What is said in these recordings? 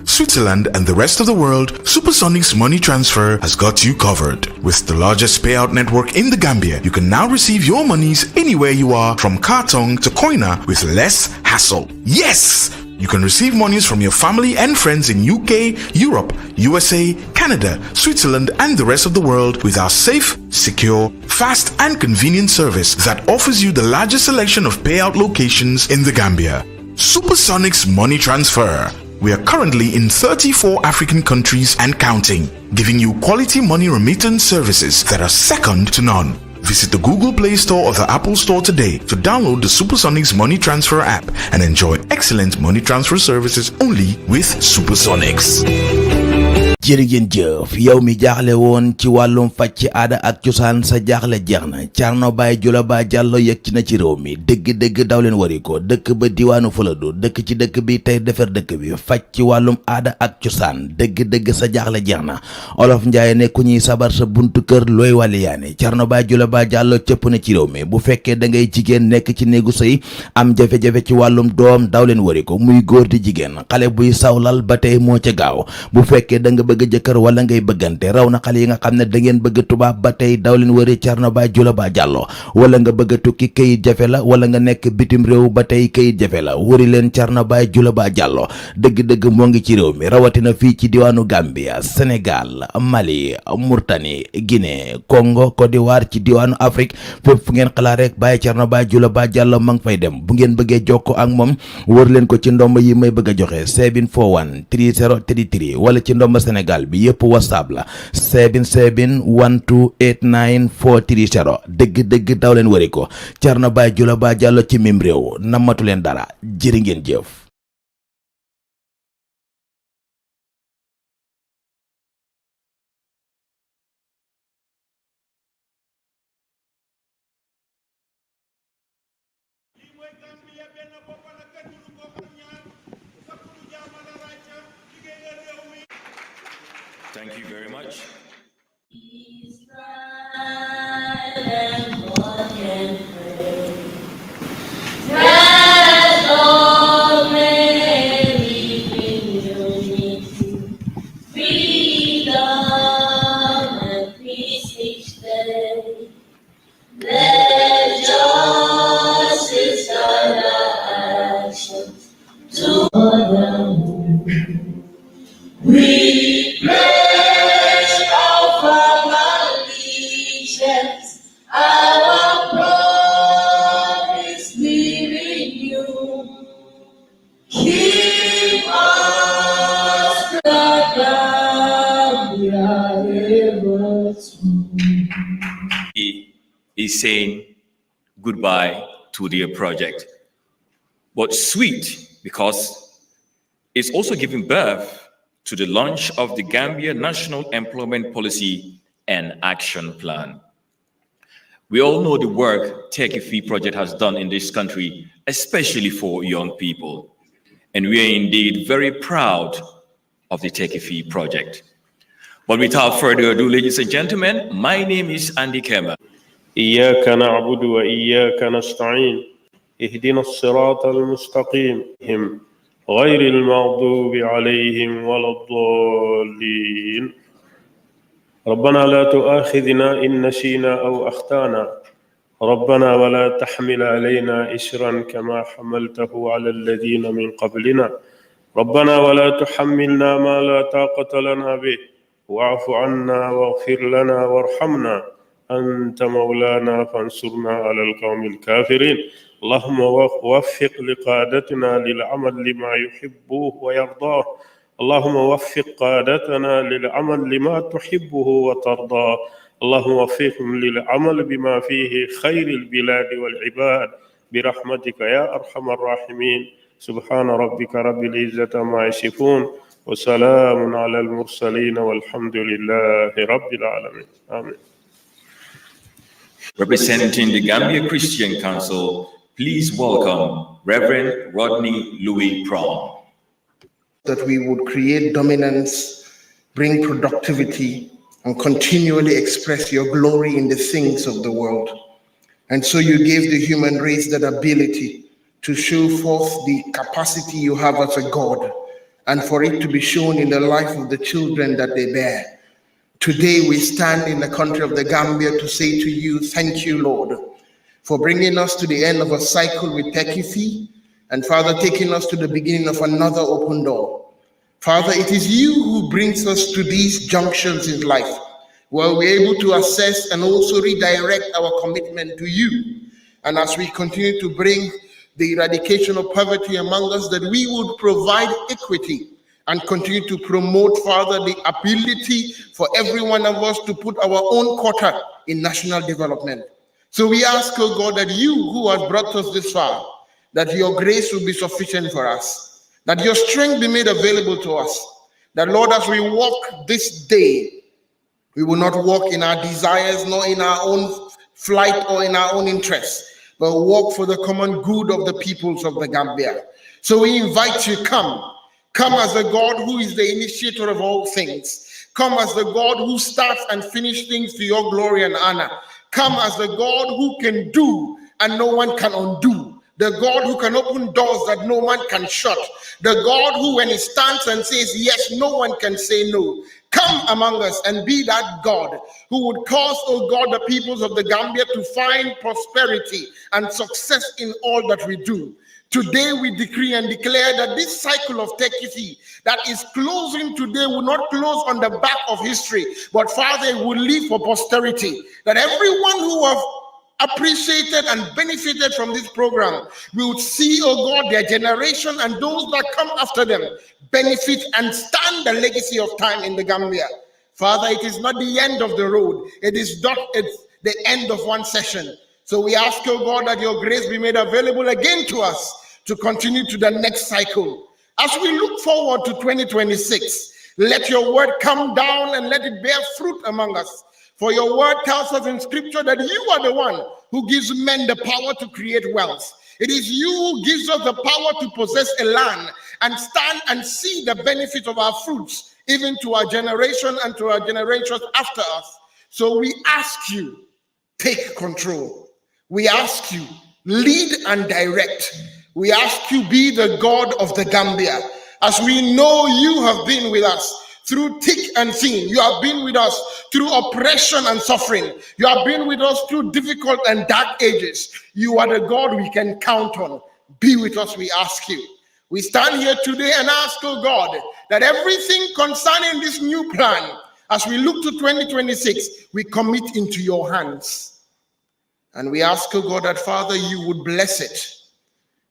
Switzerland, and the rest of the world, SuperSonics Money Transfer has got you covered. With the largest payout network in the Gambia, you can now receive your monies anywhere you are, from Kartong to Koina, with less hassle. Yes! You can receive monies from your family and friends in UK, Europe, USA, Canada, Switzerland, and the rest of the world with our safe, secure, fast, and convenient service that offers you the largest selection of payout locations in the Gambia. SuperSonics Money Transfer. We are currently in 34 African countries and counting, giving you quality money remittance services that are second to none. Visit the Google Play Store or the Apple Store today to download the SuperSonics Money Transfer app and enjoy excellent money transfer services only with SuperSonics. jërëjëf jëf yow mi jaaxle woon ci wàllum faj ci aada ak cosaan sa jaaxle jeex na Thierno Baye Jula Ba Diallo yegg ci na ci réew mi dëgg-dëgg daw leen wari ko dëkk ba diwaanu Fuladu dëkk ci dëkk bi tey defar dëkk bi faj ci wàllum aada ak cosaan dëgg-dëgg sa jaaxle jeex na olof Njaay ne ku ñuy sabar sa buntu kër looy wàlli yaane Thierno Baye Jula Ba Diallo cëpp na ci réew mi bu fekkee da ngay jigéen nekk ci néegu sëy am jafe-jafe ci wàllum doom daw leen wari ko muy góor di jigéen xale buy sawlal ba tey moo ca gaaw bu fekkee da nga bëgg jëkkër wala ngay bëggante raw na xale yi nga xam ne da ngeen bëgg tubaab ba tey daw leen wëri Thierno Baye Jula Ba Diallo wala nga bëgg tukki kayit jafe la wala nga nekk bitim réew ba tey kayit jafe la wëri leen Thierno Baye Jula Ba Diallo dëgg-dëgg moo ngi ci réew mi rawatina fii ci diwaanu Gambia Sénégal Mali Mauritanie Guinée Congo Côte d'Ivoire ci diwaanu Afrique fépp fu ngeen xalaat rek Baye Thierno Baye Jula Ba Diallo ma ngi fay dem bu ngeen bëggee jokkoo ak moom wër leen ko ci ndomba yi may bëgg a joxe 741 3033 wala ci ndomba Sénégal bi yëpp WhatsApp la 7712894330 dëgg-dëgg daw leen wari ko Thierno Baye Jula Ba Diallo ci mim réew namatu leen dara jërë ngeen jëf. Thank you very much. Is saying goodbye to their project. But sweet because it's also giving birth to the launch of the Gambia National Employment Policy and Action Plan. We all know the work Tekki Fi project has done in this country, especially for young people. And we are indeed very proud of the Tekki Fi project. But without further ado, ladies and gentlemen, my name is Andy Kema. إياك نعبد وإياك نستعين اهدنا الصراط المستقيم غير المغضوب عليهم ولا الضالين ربنا لا تؤاخذنا إن نسينا أو أخطأنا ربنا ولا تحمل علينا إسرا كما حملته على الذين من قبلنا ربنا ولا تحملنا ما لا طاقة لنا به واعف عنا واغفر لنا وارحمنا أنت مولانا فانصرنا على القوم الكافرين اللهم وفق لقادتنا للعمل لما يحبه ويرضاه اللهم وفق قادتنا للعمل لما تحبه وترضاه اللهم وفقهم للعمل بما فيه خير البلاد والعباد برحمتك يا أرحم الراحمين سبحان ربك رب العزة ما يصفون وسلام على المرسلين والحمد لله رب العالمين آمين. Representing the Gambia Christian Council, please welcome Reverend Rodney Louis Prom. That we would create dominance, bring productivity, and continually express your glory in the things of the world. And so you gave the human race that ability to show forth the capacity you have as a God and for it to be shown in the life of the children that they bear. Today we stand in the country of the Gambia to say to you, thank you, Lord, for bringing us to the end of a cycle with Tekki Fi, and Father, taking us to the beginning of another open door. Father, it is you who brings us to these junctions in life, where we're able to assess and also redirect our commitment to you. And as we continue to bring the eradication of poverty among us, that we would provide equity and continue to promote, Father, the ability for every one of us to put our own quota in national development. So we ask, oh God, that you who have brought us this far, that your grace will be sufficient for us, that your strength be made available to us, that, Lord, as we walk this day, we will not walk in our desires, nor in our own flight or in our own interests, but walk for the common good of the peoples of the Gambia. So we invite you, come. Come as the God who is the initiator of all things. Come as the God who starts and finishes things to your glory and honor. Come as the God who can do and no one can undo. The God who can open doors that no man can shut. The God who, when he stands and says yes, no one can say no. Come among us and be that God who would cause, oh God, the peoples of the Gambia to find prosperity and success in all that we do. Today we decree and declare that this cycle of Tekki Fi that is closing today will not close on the back of history, but Father, it will live for posterity. That everyone who have appreciated and benefited from this program will see, oh God, their generation and those that come after them benefit and stand the legacy of time in the Gambia. Father, it is not the end of the road. It's the end of one session. So we ask, oh God, that your grace be made available again to us to continue to the next cycle. As we look forward to 2026, let your word come down and let it bear fruit among us. For your word tells us in scripture that you are the one who gives men the power to create wealth. It is you who gives us the power to possess a land and stand and see the benefit of our fruits, even to our generation and to our generations after us. So we ask you, take control. We ask you, lead and direct. We ask you, be the God of the Gambia. As we know you have been with us through thick and thin. You have been with us through oppression and suffering. You have been with us through difficult and dark ages. You are the God we can count on. Be with us, we ask you. We stand here today and ask, oh God, that everything concerning this new plan, as we look to 2026, we commit into your hands. And we ask, oh God, that Father, you would bless it.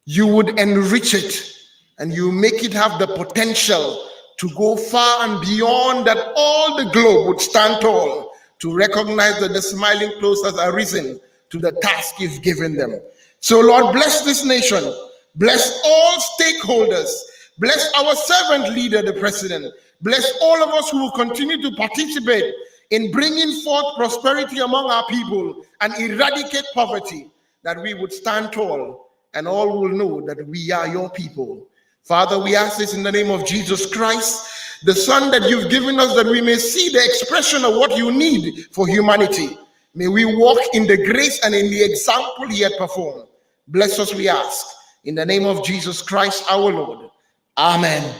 You would enrich it. And you make it have the potential to go far and beyond, that all the globe would stand tall to recognize that the smiling clothes has arisen to the task you've given them. So Lord, bless this nation. Bless all stakeholders. Bless our servant leader, the president. Bless all of us who will continue to participate in bringing forth prosperity among our people and eradicate poverty, that we would stand tall and all will know that we are your people. Father, we ask this in the name of Jesus Christ, the Son that you've given us, that we may see the expression of what you need for humanity. May we walk in the grace and in the example he had performed. Bless us, we ask. In the name of Jesus Christ, our Lord. Amen.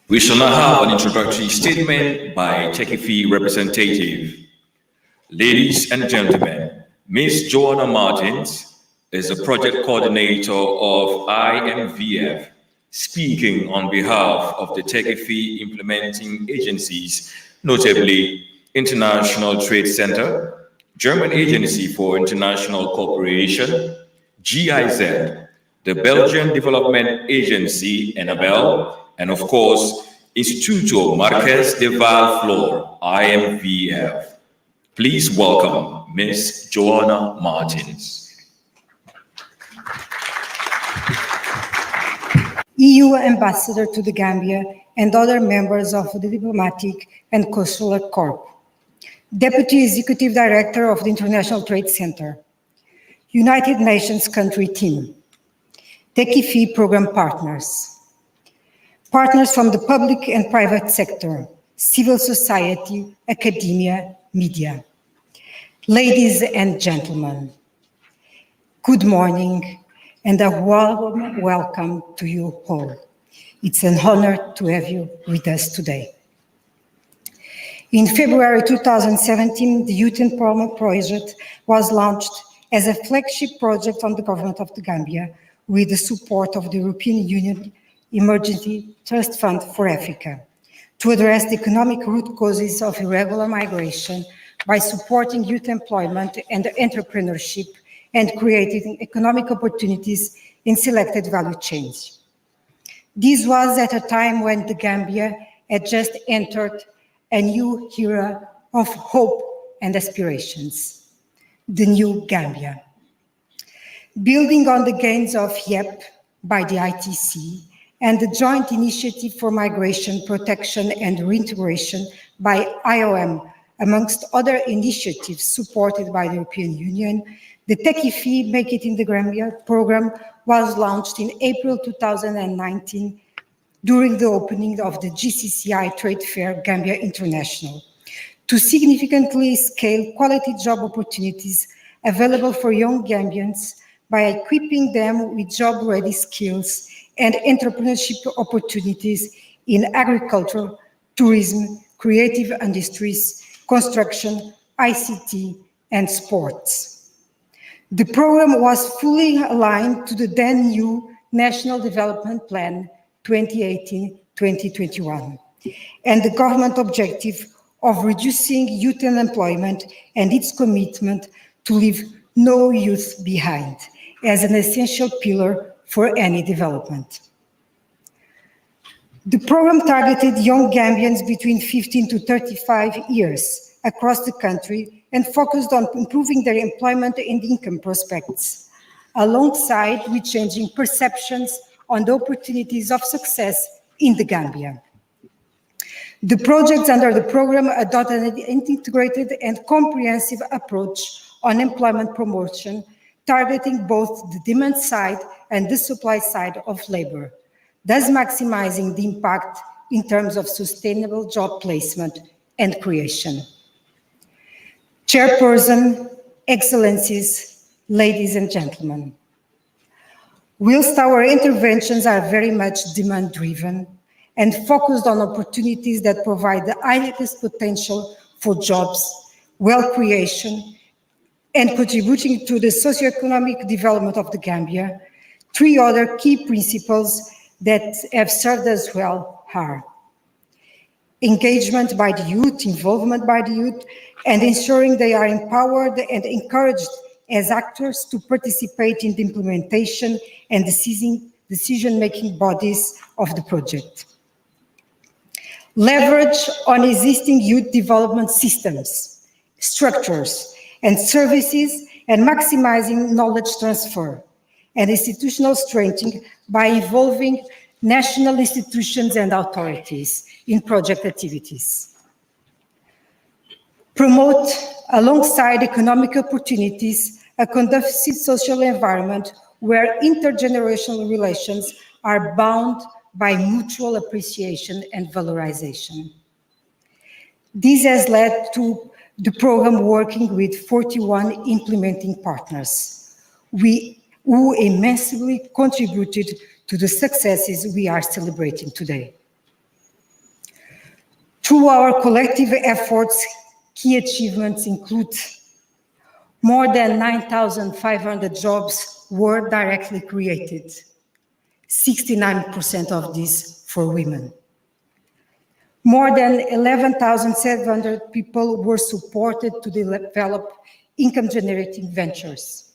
We shall now have an introductory statement by Tekki Fi representative. Ladies and gentlemen, Ms. Joanna Martins is the project coordinator of IMVF, speaking on behalf of the Tekki Fi implementing agencies, notably International Trade Center, German Agency for International Cooperation, GIZ, the Belgian Development Agency, Annabelle, and of course, Instituto Marques de Valflor, IMVF. Please welcome Ms. Joanna Martins. EU Ambassador to the Gambia and other members of the Diplomatic and Consular Corps, Deputy Executive Director of the International Trade Center, United Nations Country Team, Tekki Fi Program Partners, partners from the public and private sector, civil society, academia, media. Ladies and gentlemen, good morning and a warm welcome to you all. It's an honor to have you with us today. In February 2017, the Youth Empowerment Project was launched as a flagship project on the government of the Gambia with the support of the European Union Emergency Trust Fund for Africa to address the economic root causes of irregular migration by supporting youth employment and entrepreneurship and creating economic opportunities in selected value chains. This was at a time when the Gambia had just entered a new era of hope and aspirations, the new Gambia. Building on the gains of YEP by the ITC and the Joint Initiative for Migration, Protection and Reintegration by IOM, amongst other initiatives supported by the European Union, the Tekki Fi Make It in the Gambia program was launched in April 2019 during the opening of the GCCI Trade Fair Gambia International to significantly scale quality job opportunities available for young Gambians by equipping them with job-ready skills and entrepreneurship opportunities in agriculture, tourism, creative industries, construction, ICT, and sports. The program was fully aligned to the then new National Development Plan 2018-2021 and the government objective of reducing youth unemployment and its commitment to leave no youth behind as an essential pillar for any development. The program targeted young Gambians between 15 to 35 years across the country and focused on improving their employment and income prospects, alongside with changing perceptions on the opportunities of success in the Gambia. The projects under the program adopted an integrated and comprehensive approach on employment promotion, targeting both the demand side and the supply side of labor, thus maximizing the impact in terms of sustainable job placement and creation. Chairperson, Excellencies, ladies and gentlemen, whilst our interventions are very much demand-driven and focused on opportunities that provide the highest potential for jobs, wealth creation, and contributing to the socioeconomic development of the Gambia, three other key principles that have served us well are engagement by the youth, involvement by the youth, and ensuring they are empowered and encouraged as actors to participate in the implementation and decision-making bodies of the project. Leverage on existing youth development systems, structures, and services, and maximizing knowledge transfer and institutional strengthening by involving national institutions and authorities in project activities. Promote, alongside economic opportunities, a conducive social environment where intergenerational relations are bound by mutual appreciation and valorization. This has led to the program working with 41 implementing partners, who immensely contributed to the successes we are celebrating today. Through our collective efforts, key achievements include more than 9,500 jobs were directly created, 69% of these for women. More than 11,700 people were supported to develop income-generating ventures.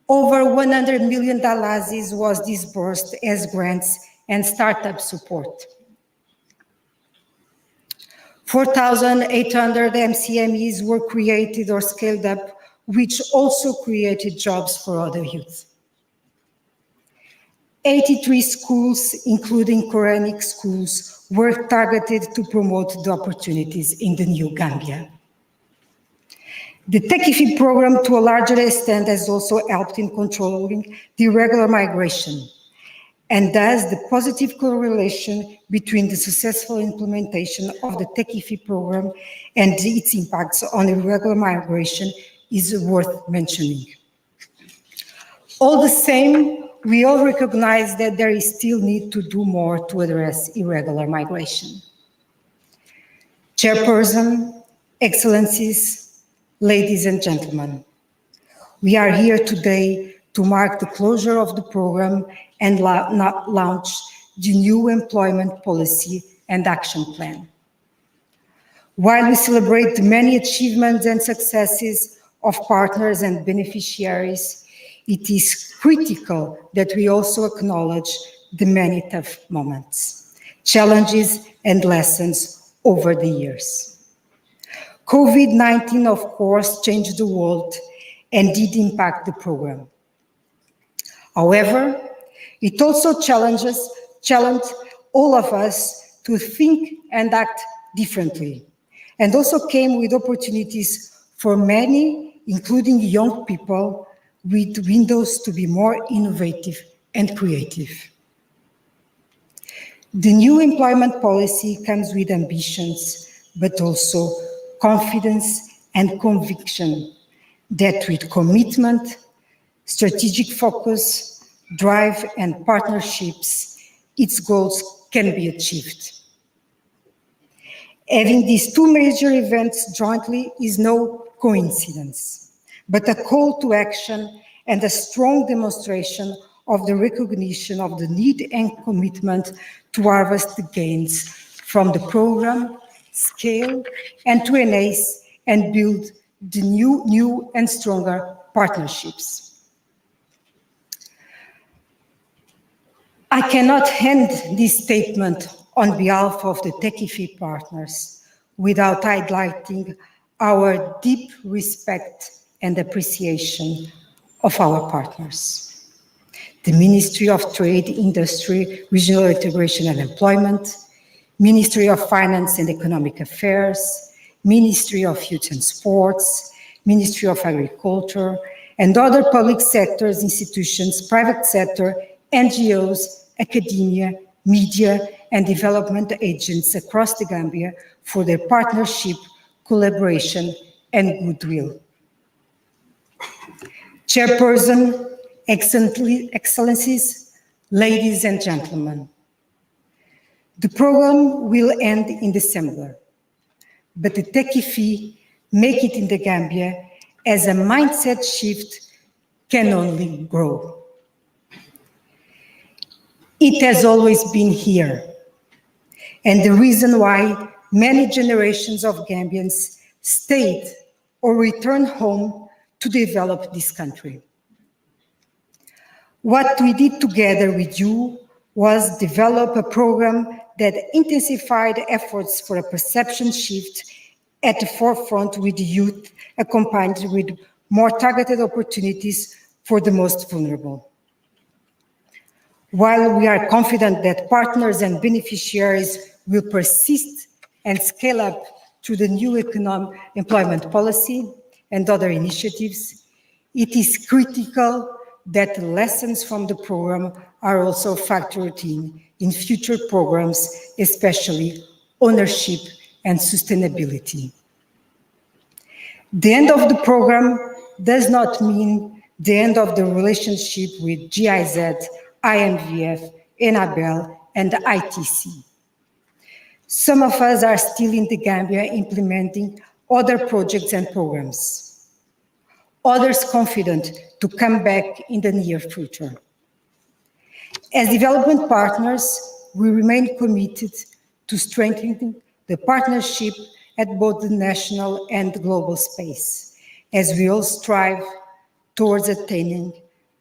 Over $100 million was disbursed as grants and startup support. 4,800 MCMEs were created or scaled up, which also created jobs for other youth. 83 schools, including Quranic schools, were targeted to promote the opportunities in the new Gambia. The Tekki Fi program, to a larger extent, has also helped in controlling the irregular migration, and thus the positive correlation between the successful implementation of the Tekki Fi program and its impacts on irregular migration is worth mentioning. All the same, we all recognize that there is still need to do more to address irregular migration. Chairperson, Excellencies, ladies and gentlemen, we are here today to mark the closure of the program and launch the new employment policy and action plan. While we celebrate the many achievements and successes of partners and beneficiaries, it is critical that we also acknowledge the many tough moments, challenges, and lessons over the years. COVID-19, of course, changed the world and did impact the program. However, it also challenged all of us to think and act differently, and also came with opportunities for many, including young people, with windows to be more innovative and creative. The new employment policy comes with ambitions, but also confidence and conviction that with commitment, strategic focus, drive, and partnerships, its goals can be achieved. Having these two major events jointly is no coincidence, but a call to action and a strong demonstration of the recognition of the need and commitment to harvest the gains from the program, scale, and to enhance and build the new and stronger partnerships. I cannot end this statement on behalf of the Tekki Fi partners without highlighting our deep respect and appreciation of our partners. The Ministry of Trade, Industry, Regional Integration and Employment, Ministry of Finance and Economic Affairs, Ministry of Youth and Sports, Ministry of Agriculture, and other public sectors, institutions, private sector, NGOs, academia, media, and development agents across the Gambia for their partnership, collaboration, and goodwill. Chairperson, Excellencies, ladies and gentlemen, the program will end in December, but the Tekki Fi Make It in the Gambia as a mindset shift can only grow. It has always been here, and the reason why many generations of Gambians stayed or returned home to develop this country. What we did together with you was develop a program that intensified efforts for a perception shift at the forefront with the youth, accompanied with more targeted opportunities for the most vulnerable. While we are confident that partners and beneficiaries will persist and scale up through the new economic employment policy and other initiatives, it is critical that the lessons from the program are also factored in future programs, especially ownership and sustainability. The end of the program does not mean the end of the relationship with GIZ, IMVF, Enabel, and the ITC. Some of us are still in the Gambia implementing other projects and programs. Others confident to come back in the near future. As development partners, we remain committed to strengthening the partnership at both the national and global space, as we all strive towards attaining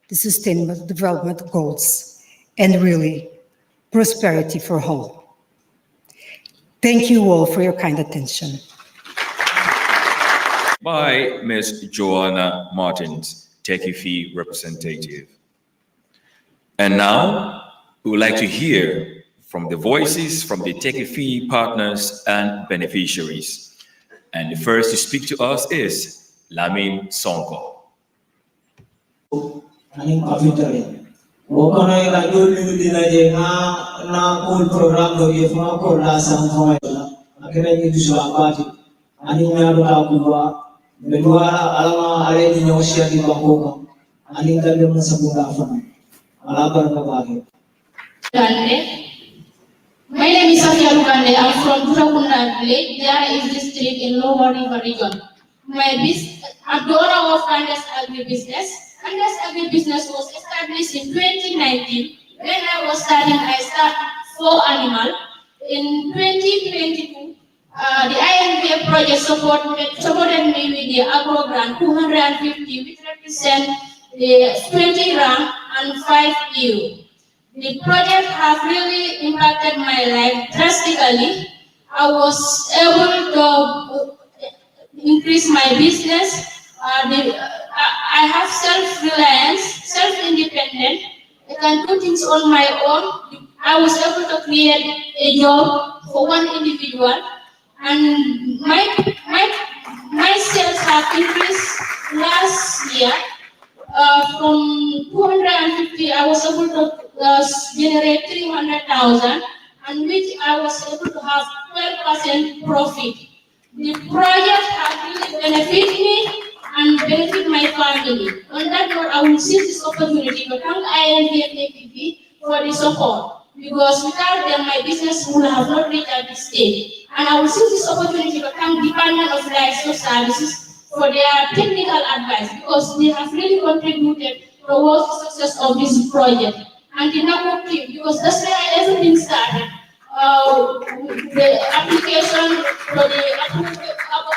the Sustainable Development Goals and really prosperity for all. Thank you all for your kind attention. By Ms. Joanna Martins, Tekki Fi representative. And now, we would like to hear from the voices from the Tekki Fi partners and beneficiaries. And the first to speak to us is Lamin Sonko. aling Gambia mo sa Bungafan. Malabar na bagay. My name is Safia Lugande. I'm from Turakunda village, Jara East district in Lower River region. I'm the owner of Kandas Agribusiness. Kandas Agribusiness was established in 2019. When I was starting, I started 4 animals. In 2022, the INVF project supported me with the agro grant 250, which represent the 20 RAM and 5 EU. The project has really impacted my life drastically. I was able to increase my business. I have self-reliance, self-independent. I can do things on my own. I was able to create a job for one individual, and my sales have increased last year. From 250, I was able to generate 300,000, and which I was able to have 12% profit. The project has really benefited me and benefit my family. On that note, I will seize this opportunity to thank INV and Tekki Fi for the support, because without them, my business would have not reached at this stage. And I will seize this opportunity to thank Department of Livestock Services for their technical advice, because they have really contributed towards the success of this project. And the NACO team, because that's where everything started. The application for the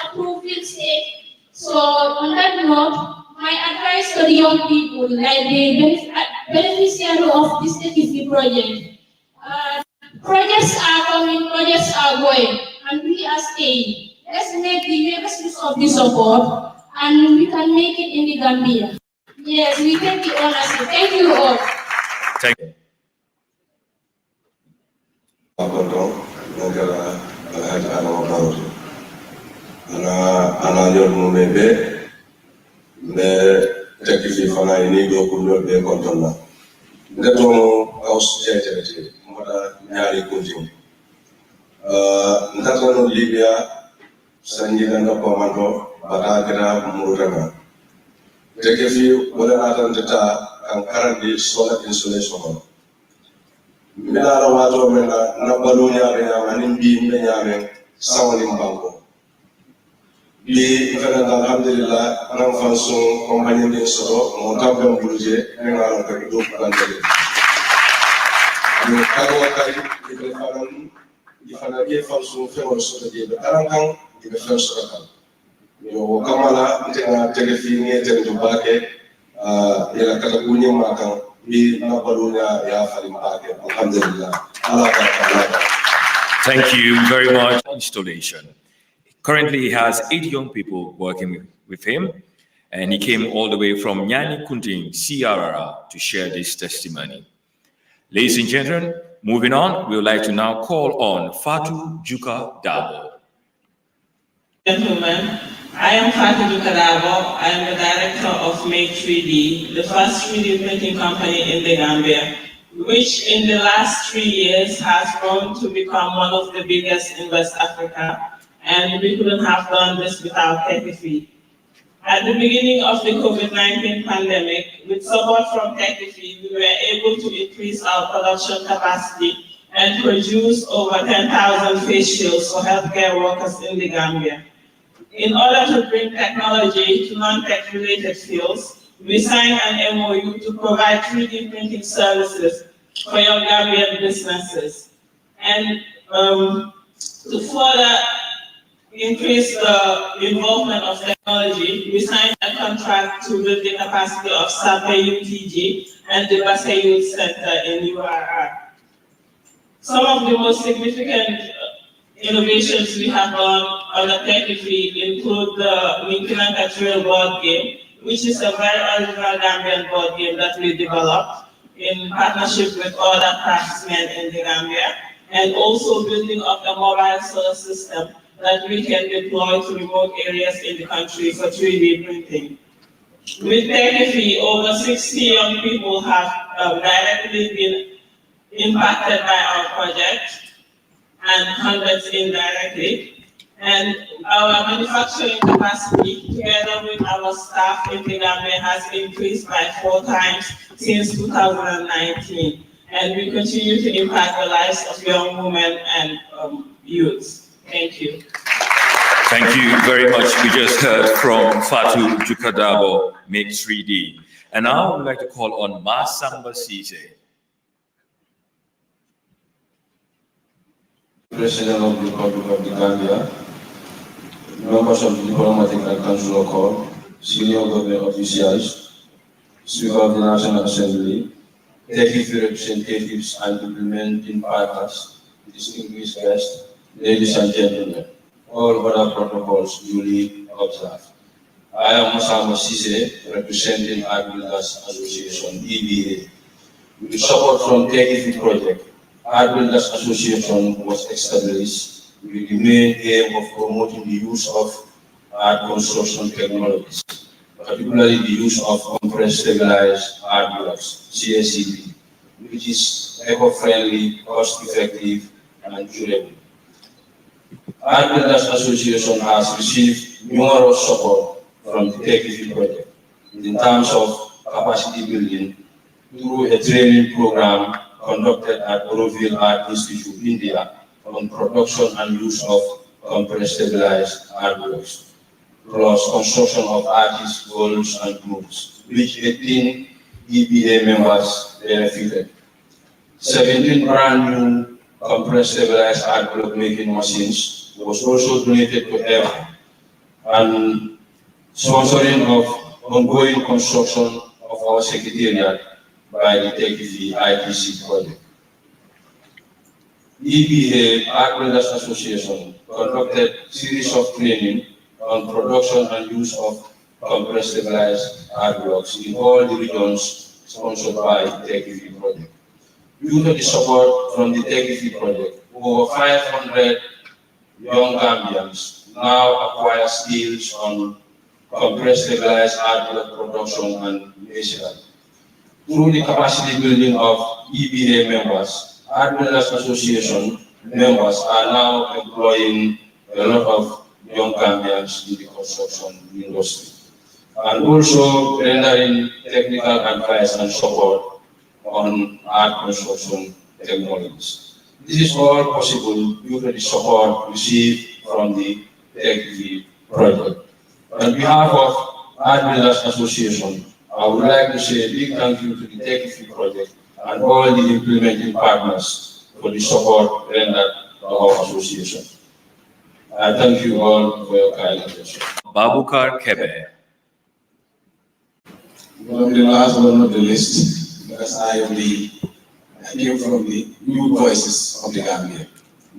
approval stage. So on that note, my advice to the young people, like the beneficiary of this Techify project, projects are coming, projects are going, and we are staying. Let's make the best use of the support, and we can make it in the Gambia. Yes, we take the ownership. Thank you all. Thank you. Ana yor mo mebe me Tekki Fi fana ini do ko yor be ko tonna ndeto aus jete moda ñaari kunjum ndato no Libya sanji danda ko manto bata gra murutama Tekki Fi wala atantata kan karandi solar insulation minara wato mena na balunya be nyama bi be nyame sawani mbango bi fana alhamdulillah nan fanson compagnie de soro mo tambe budget e ngaro ko do plantele ni kago kay di fanan di fana ke fanson fero so de be karankan di be fero so kan yo kamala ntenga Tekki Fi ni eten do bake ila kata kunye makan bi na balunya ya falim bake alhamdulillah Allah ta. Thank you very much. Installation. Currently, he has 8 young people working with him, and he came all the way from Nyani Kunting, Ciara, to share this testimony. Ladies and gentlemen, moving on, we would like to now call on Fatu Juka Dabo. Gentlemen, I am Fatu Juka Dabo. I am the director of Make 3D, the first 3D printing company in the Gambia, which in the last 3 years has grown to become one of the biggest in West Africa. And we couldn't have done this without Tekki Fi. At the beginning of the COVID-19 pandemic, with support from Tekki Fi, we were able to increase our production capacity and produce over 10,000 face shields for healthcare workers in the Gambia. In order to bring technology to non-tech related fields, we signed an MOU to provide 3D printing services for young Gambian businesses. And to further increase the involvement of technology, we signed a contract to build the capacity of SAPE UTG and the Basse Youth Center in URR. Some of the most significant innovations we have done on the Tekki Fi include the Minkinanka Trail board game, which is a very original Gambian board game that we developed in partnership with other craftsmen in the Gambia, and also building up a mobile solar system that we can deploy to remote areas in the country for 3D printing. With Tekki Fi, over 60 young people have directly been impacted by our project, and hundreds indirectly. And our manufacturing capacity, together with our staff in the Gambia, has increased by 4 times since 2019. And we continue to impact the lives of young women and youths. Thank you. Thank you very much. We just heard from Fatu Jukadabo, Make 3D. And now I would like to call on Masamba Sise. President of the Republic of the Gambia, members of the Diplomatic and Consular Corps, senior government officials, Speaker of the National Assembly, Tekki Fi representatives and implementing partners, distinguished guests, ladies and gentlemen, all other protocols duly observed. I am Masamba Sise, representing Art Builders Association, EBA. With support from Tekki Fi project, Art Builders Association was established with the main aim of promoting the use of art construction technologies, particularly the use of compressed stabilized art blocks, CSCB, which is eco-friendly, cost-effective, and durable. Art Builders Association has received numerous support from the Tekki Fi project in terms of capacity building through a training program conducted at Barrow Art Institute, India, on production and use of compressed stabilized art blocks, plus construction of artists' walls and rooms, which 18 EBA members benefited. 17 brand new compressed stabilized art block making machines was also donated to EVA, and sponsoring of ongoing construction of our secretariat by the Tekki Fi ITC project. EBA, Art Builders Association, conducted a series of training on production and use of compressed stabilized art blocks in all the regions sponsored by the Tekki Fi project. Due to the support from the Tekki Fi project, over 500 young Gambians now acquire skills on compressed stabilized art block production and machinery. Through the capacity building of EBA members, Art Builders Association members are now employing a lot of young Gambians in the construction industry, and also rendering technical advice and support on art construction technologies. This is all possible due to the support received from the Tekki Fi project. On behalf of Art Builders Association, I would like to say a big thank you to the Tekki Fi project and all the implementing partners for the support rendered to our association. I thank you all for your kind attention. Babukar Kebe. One of the last but not the least, because I came from the New Voices of the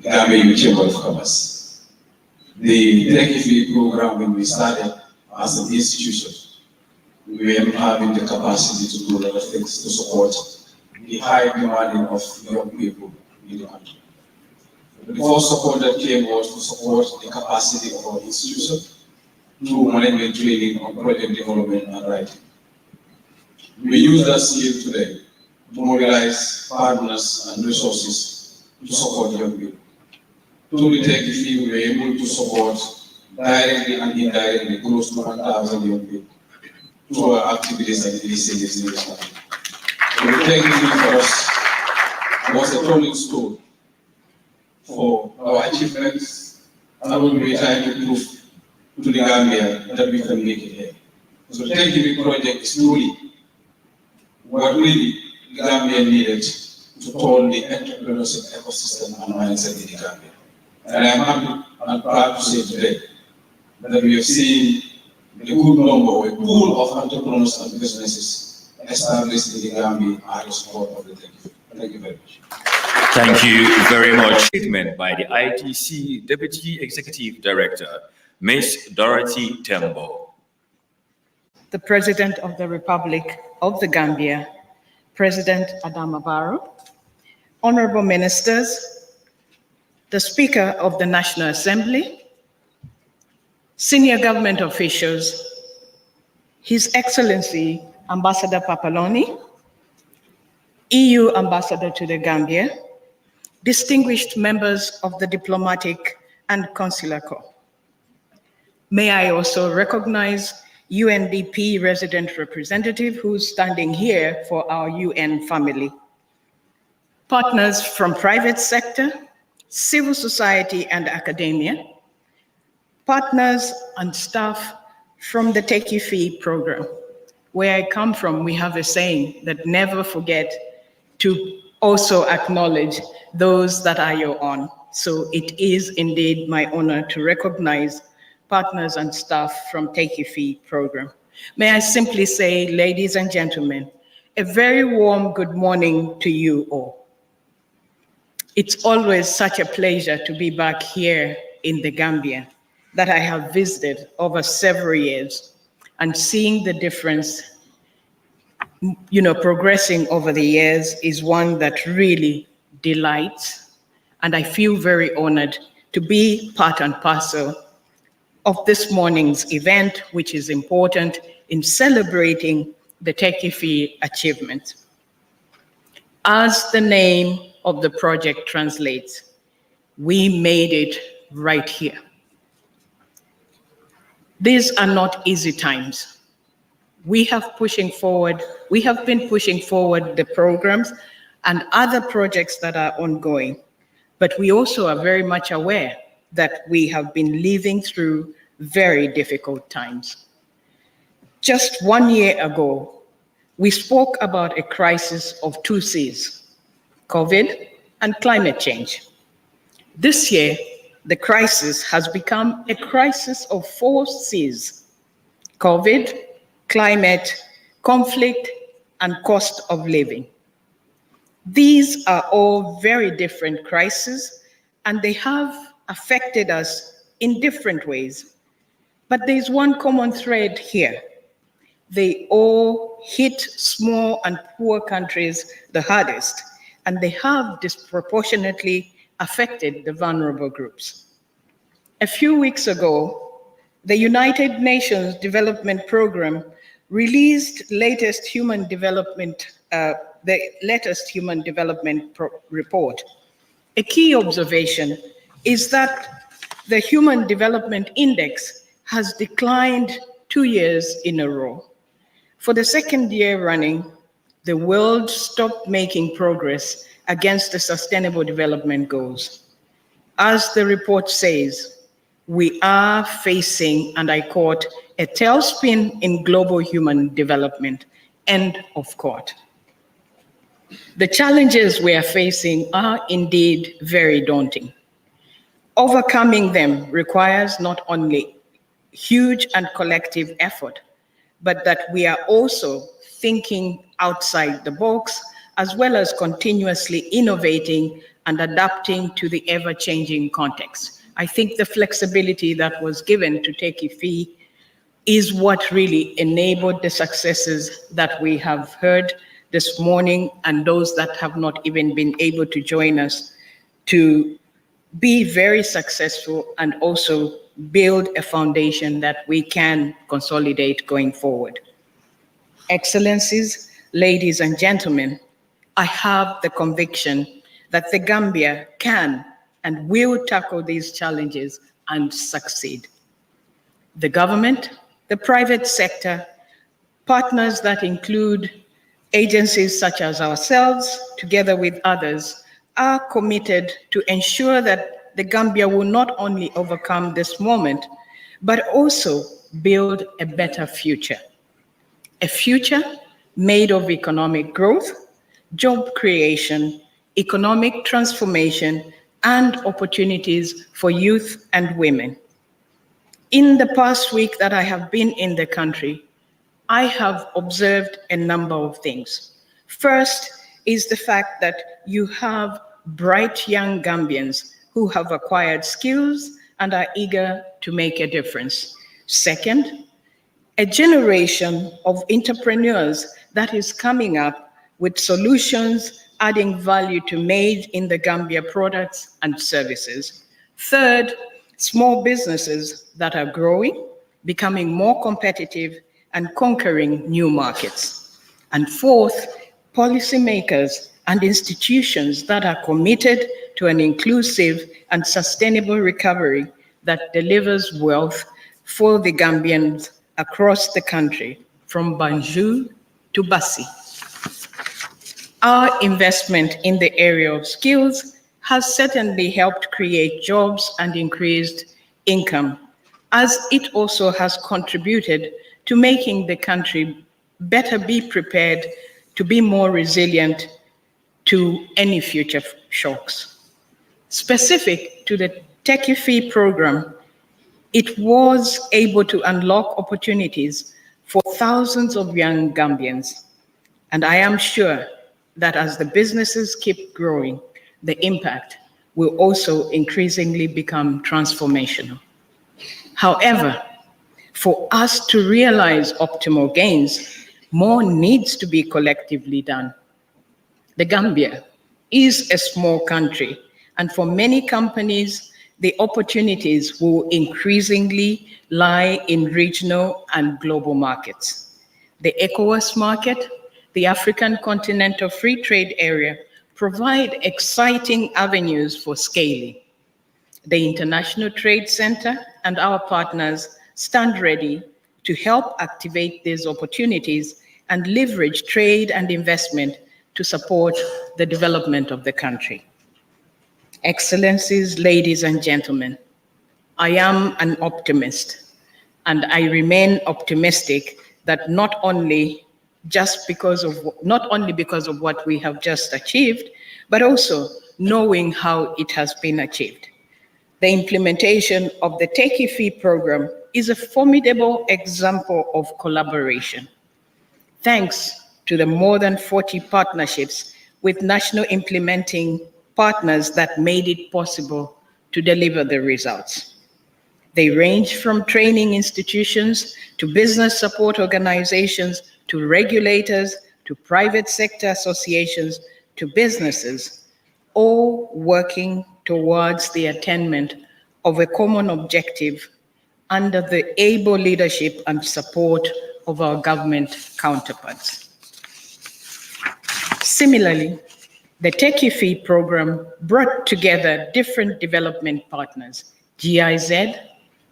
Gambia Youth Chamber of Commerce. The Tekki Fi program, when we started as an institution, we were having the capacity to do a lot of things to support the high demanding of young people in the country. The first support that came was to support the capacity of our institution through management training on project development and writing. We use that skill today to mobilize partners and resources to support young people. Through the Tekki Fi, we were able to support directly and indirectly close to 1,000 young people through our activities and initiatives in this country. So the Tekki Fi for us was a turning stone for our achievements, and we were trying to prove to the Gambia that we can make it here. So the Tekki Fi project is truly what really the Gambia needed to turn the entrepreneurship ecosystem and mindset in the Gambia. And I am happy and proud to say today that we have seen a good number, a pool of entrepreneurs and businesses established in the Gambia are the support of the Tekki Fi. Thank you very much. Thank you very much. Statement by the ITC Deputy Executive Director, Ms. Dorothy Tembo. The President of the Republic of the Gambia, President Adama Barrow, Honorable Ministers, the Speaker of the National Assembly, senior government officials, His Excellency Ambassador Papaloni, EU Ambassador to the Gambia, distinguished members of the Diplomatic and Consular Corps. May I also recognize UNDP resident representative who's standing here for our UN family. Partners from private sector, civil society and academia, partners and staff from the Tekki Fi program. Where I come from, we have a saying that never forget to also acknowledge those that are your own. So it is indeed my honor to recognize partners and staff from Tekki Fi program. May I simply say, ladies and gentlemen, a very warm good morning to you all. It's always such a pleasure to be back here in the Gambia that I have visited over several years, and seeing the difference, progressing over the years is one that really delights. And I feel very honored to be part and parcel of this morning's event, which is important in celebrating the Tekki Fi achievement. As the name of the project translates, we made it right here. These are not easy times. We have been pushing forward the programs and other projects that are ongoing, but we also are very much aware that we have been living through very difficult times. Just 1 year ago, we spoke about a crisis of 2 C's, COVID and climate change. This year, the crisis has become a crisis of 4 C's, COVID, climate, conflict, and cost of living. These are all very different crises, and they have affected us in different ways. But there's one common thread here. They all hit small and poor countries the hardest, and they have disproportionately affected the vulnerable groups. A few weeks ago, the United Nations Development Program released the latest Human Development report. A key observation is that the Human Development Index has declined 2 years in a row. For the second year running, the world stopped making progress against the Sustainable Development Goals. As the report says, we are facing, and I quote, a tailspin in global human development, end of quote. The challenges we are facing are indeed very daunting. Overcoming them requires not only huge and collective effort, but that we are also thinking outside the box, as well as continuously innovating and adapting to the ever-changing context. I think the flexibility that was given to Tekki Fi is what really enabled the successes that we have heard this morning, and those that have not even been able to join us, to be very successful and also build a foundation that we can consolidate going forward. Excellencies, ladies and gentlemen, I have the conviction that the Gambia can and will tackle these challenges and succeed. The government, the private sector, partners that include agencies such as ourselves, together with others, are committed to ensure that the Gambia will not only overcome this moment, but also build a better future. A future made of economic growth, job creation, economic transformation, and opportunities for youth and women. In the past week that I have been in the country, I have observed a number of things. First is the fact that you have bright young Gambians who have acquired skills and are eager to make a difference. Second, a generation of entrepreneurs that is coming up with solutions adding value to made in the Gambia products and services. Third, small businesses that are growing, becoming more competitive, and conquering new markets. And fourth, policymakers and institutions that are committed to an inclusive and sustainable recovery that delivers wealth for the Gambians across the country, from Banjul to Bassi. Our investment in the area of skills has certainly helped create jobs and increased income, as it also has contributed to making the country better be prepared to be more resilient to any future shocks. Specific to the Tekki Fi program, it was able to unlock opportunities for thousands of young Gambians. And I am sure that as the businesses keep growing, the impact will also increasingly become transformational. However, for us to realize optimal gains, more needs to be collectively done. The Gambia is a small country, and for many companies, the opportunities will increasingly lie in regional and global markets. The ECOWAS market, the African Continental Free Trade Area, provide exciting avenues for scaling. The International Trade Center and our partners stand ready to help activate these opportunities and leverage trade and investment to support the development of the country. Excellencies, ladies and gentlemen, I am an optimist, and I remain optimistic that not only because of what we have just achieved, but also knowing how it has been achieved. The implementation of the Tekki Fi program is a formidable example of collaboration. Thanks to the more than 40 partnerships with national implementing partners that made it possible to deliver the results. They range from training institutions to business support organizations to regulators to private sector associations to businesses, all working towards the attainment of a common objective under the able leadership and support of our government counterparts. Similarly, the Tekki Fi program brought together different development partners, GIZ,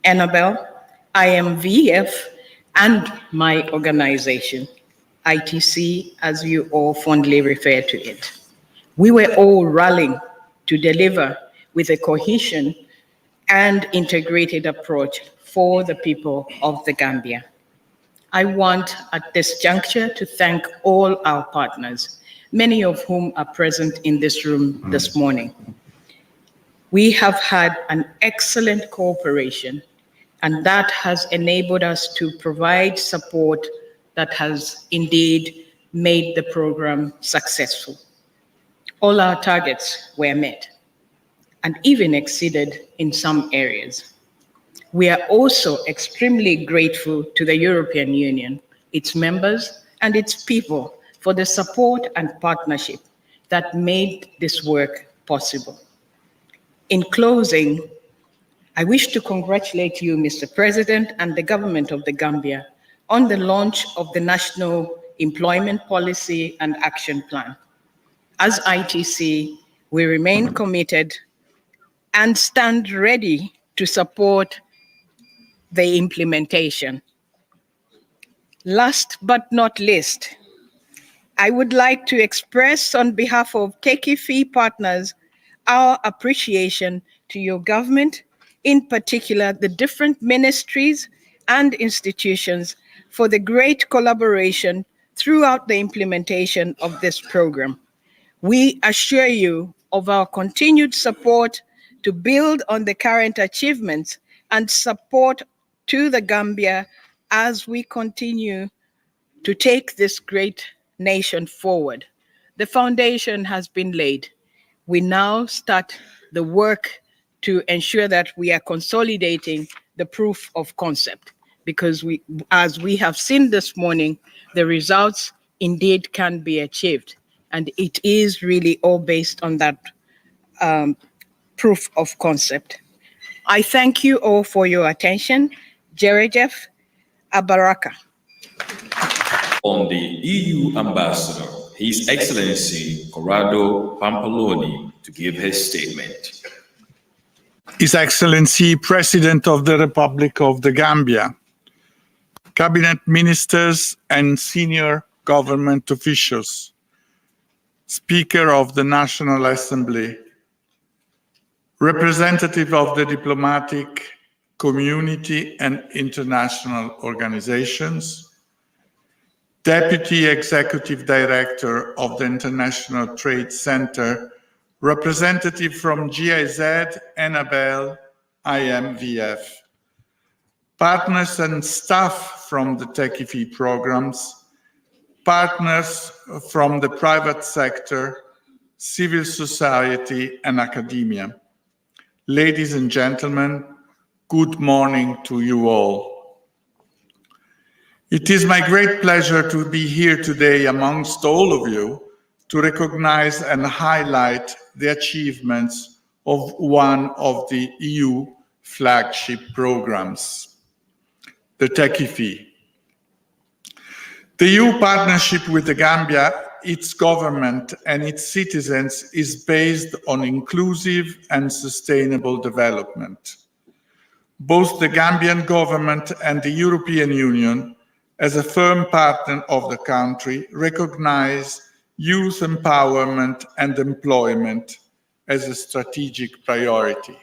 Annabelle, IMVF, and my organization, ITC, as you all fondly refer to it. We were all rallying to deliver with a cohesion and integrated approach for the people of the Gambia. I want at this juncture to thank all our partners, many of whom are present in this room this morning. We have had an excellent cooperation, and that has enabled us to provide support that has indeed made the program successful. All our targets were met and even exceeded in some areas. We are also extremely grateful to the European Union, its members, and its people for the support and partnership that made this work possible. In closing, I wish to congratulate you, Mr. President, and the government of the Gambia on the launch of the National Employment Policy and Action Plan. As ITC, we remain committed and stand ready to support the implementation. Last but not least, I would like to express on behalf of Tekki Fi partners our appreciation to your government, in particular the different ministries and institutions, for the great collaboration throughout the implementation of this program. We assure you of our continued support to build on the current achievements and support to the Gambia as we continue to take this great nation forward. The foundation has been laid. We now start the work to ensure that we are consolidating the proof of concept, because as we have seen this morning, the results indeed can be achieved. And it is really all based on that proof of concept. I thank you all for your attention. Jerejef Abaraka. On the EU ambassador, His Excellency Corrado Pampaloni, to give his statement. His Excellency President of the Republic of the Gambia, Cabinet Ministers and senior government officials, Speaker of the National Assembly, representative of the diplomatic community and international organizations, Deputy Executive Director of the International Trade Center, representative from GIZ, Annabelle, IMVF, partners and staff from the Tekki Fi programs, partners from the private sector, civil society, and academia. Ladies and gentlemen, good morning to you all. It is my great pleasure to be here today amongst all of you to recognize and highlight the achievements of one of the EU flagship programs, the Tekki Fi. The EU partnership with the Gambia, its government and its citizens is based on inclusive and sustainable development. Both the Gambian government and the European Union, as a firm partner of the country, recognize youth empowerment and employment as a strategic priority.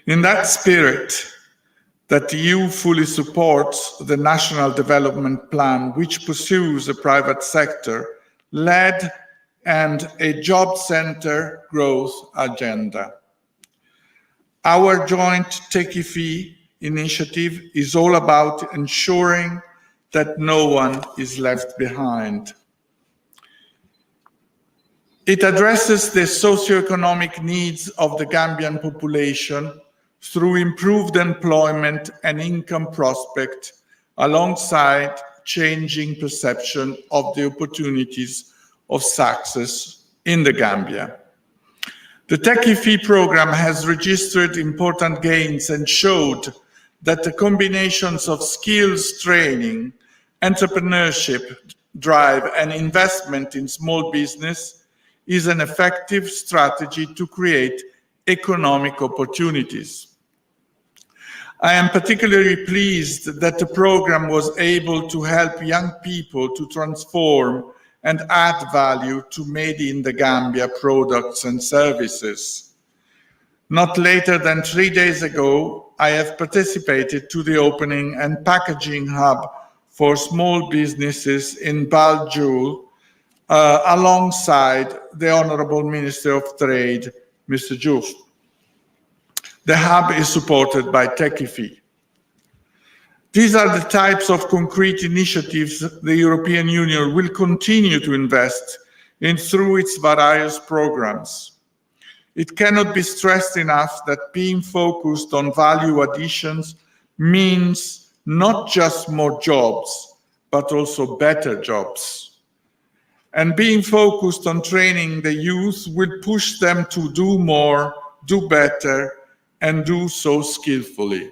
In that spirit, that the EU fully supports the National Development Plan, which pursues a private sector-led and a job-centered growth agenda. Our joint Tekki Fi initiative is all about ensuring that no one is left behind. It addresses the socioeconomic needs of the Gambian population through improved employment and income prospect, alongside changing perception of the opportunities of success in the Gambia. The Tekki Fi program has registered important gains and showed that the combinations of skills training, entrepreneurship drive, and investment in small business is an effective strategy to create economic opportunities. I am particularly pleased that the program was able to help young people to transform and add value to made in the Gambia products and services. Not later than 3 days ago, I have participated to the opening and packaging hub for small businesses in Banjul, alongside the Honorable Minister of Trade, Mr. Juf. The hub is supported by Tekki Fi. These are the types of concrete initiatives the European Union will continue to invest in through its various programs. It cannot be stressed enough that being focused on value additions means not just more jobs, but also better jobs. And being focused on training the youth will push them to do more, do better, and do so skillfully.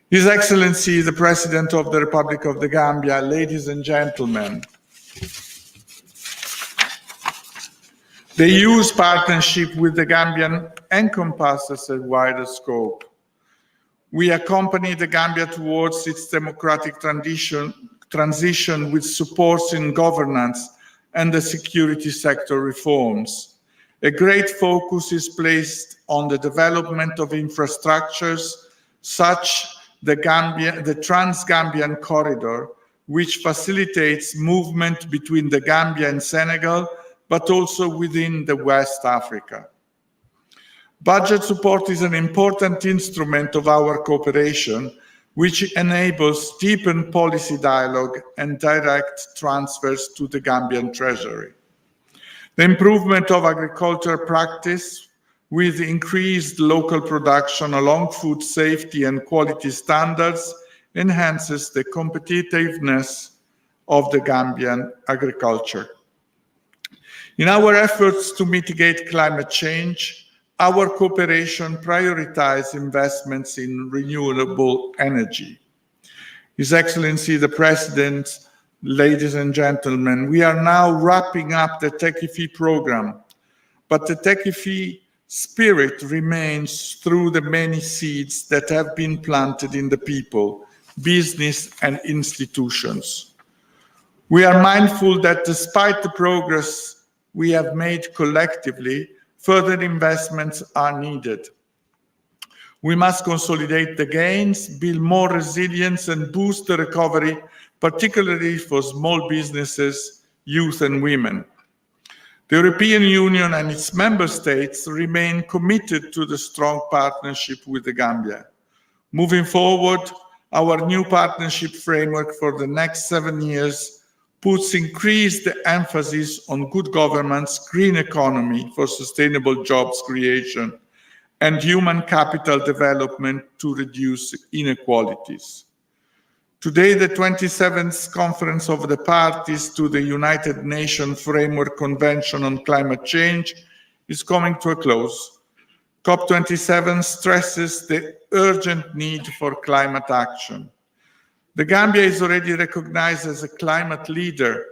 His Excellency, the President of the Republic of the Gambia, ladies and gentlemen, the EU's partnership with the Gambian encompasses a wider scope. We accompany the Gambia towards its democratic transition with supports in governance and the security sector reforms. A great focus is placed on the development of infrastructures such the Trans-Gambian Corridor, which facilitates movement between the Gambia and Senegal, but also within the West Africa. Budget support is an important instrument of our cooperation, which enables deepened policy dialogue and direct transfers to the Gambian Treasury. The improvement of agriculture practice with increased local production along food safety and quality standards enhances the competitiveness of the Gambian agriculture. In our efforts to mitigate climate change, our cooperation prioritizes investments in renewable energy. His Excellency, the President, ladies and gentlemen, we are now wrapping up the Tekki Fi program, but the Tekki Fi spirit remains through the many seeds that have been planted in the people, business, and institutions. We are mindful that despite the progress we have made collectively, further investments are needed. We must consolidate the gains, build more resilience, and boost the recovery, particularly for small businesses, youth, and women. The European Union and its member states remain committed to the strong partnership with the Gambia. Moving forward, our new partnership framework for the next 7 years puts increased emphasis on good governance, green economy for sustainable jobs creation, and human capital development to reduce inequalities. Today, the 27th Conference of the Parties to the United Nations Framework Convention on Climate Change is coming to a close. COP27 stresses the urgent need for climate action. The Gambia is already recognized as a climate leader.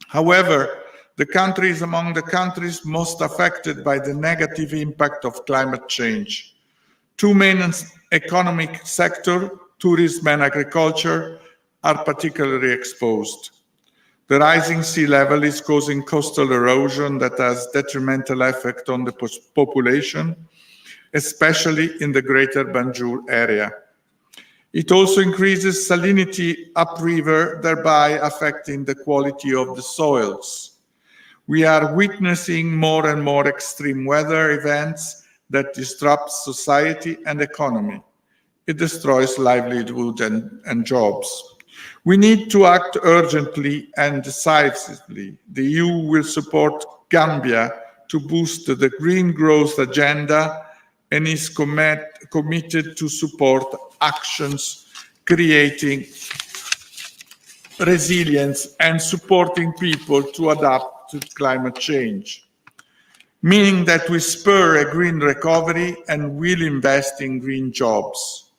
However, the country is among the countries most affected by the negative impact of climate change. Two main economic sectors, tourism and agriculture, are particularly exposed. The rising sea level is causing coastal erosion that has detrimental effect on the population, especially in the greater Banjul area. It also increases salinity upriver, thereby affecting the quality of the soils. We are witnessing more and more extreme weather events that disrupt society and economy. It destroys livelihood and jobs. We need to act urgently and decisively. The EU will support Gambia to boost the green growth agenda and is committed to support actions creating resilience and supporting people to adapt to climate change, meaning that we spur a green recovery and will invest in green jobs.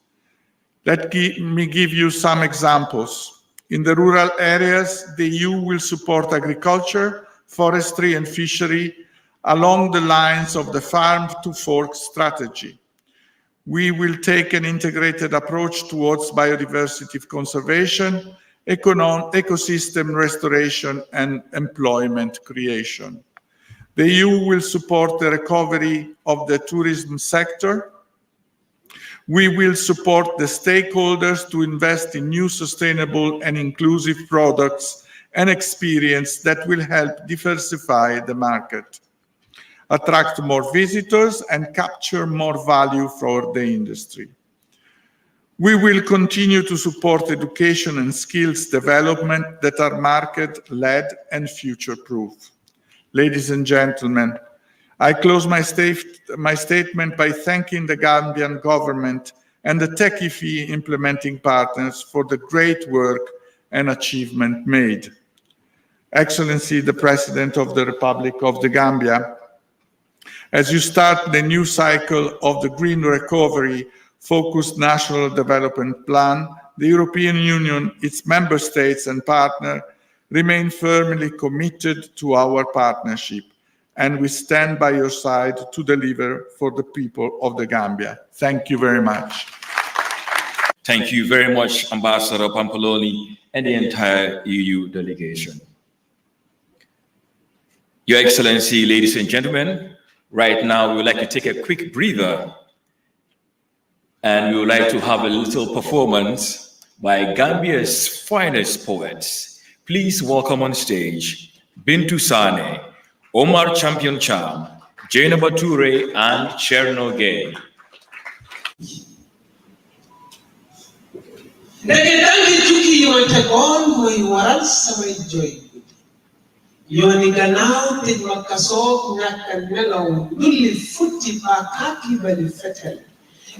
Let me give you some examples. In the rural areas, the EU will support agriculture, forestry, and fishery along the lines of the farm to fork strategy. We will take an integrated approach towards biodiversity conservation, ecosystem restoration, and employment creation. The EU will support the recovery of the tourism sector. We will support the stakeholders to invest in new sustainable and inclusive products and experience that will help diversify the market, attract more visitors, and capture more value for the industry. We will continue to support education and skills development that are market-led and future-proof. Ladies and gentlemen, I close my statement by thanking the Gambian government and the Tekki Fi implementing partners for the great work and achievement made. Excellency, the President of the Republic of the Gambia, as you start the new cycle of the Green Recovery Focused National Development Plan, the European Union, its member states and partners remain firmly committed to our partnership, and we stand by your side to deliver for the people of the Gambia. Thank you very much. Thank you very much, Ambassador Pampaloni and the entire EU delegation. Your Excellency, ladies and gentlemen, right now we would like to take a quick breather and we would like to have a little performance by Gambia's finest poets. Please welcome on stage Bintu Sane, Omar Champion Cham, Jainaba Toure, and Cherno Gay. Yoni gannaaw tëj ma kasoog ñàkk nelaw dulli futti ba kaaki bali fetel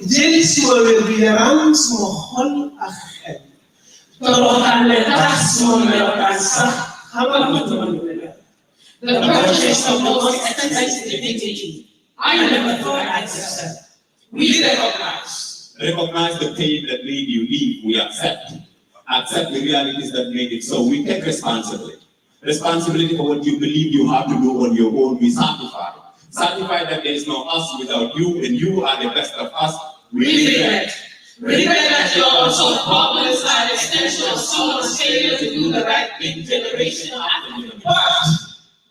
jëli suma wérgu yaram suma xol ak xel toroxal ne tax suma melokaan sax xamal ma dama the purchase of the most expensive dignity I never thought I'd accept. We recognize the pain that made you leave. We accept the realities that made it so. We take responsibility for what you believe you have to do on your own. We sacrifice certify that there is no us without you, and you are the best of us. We regret. Regret that your also problems are an extension of someone's failure to do the right thing generation after you. But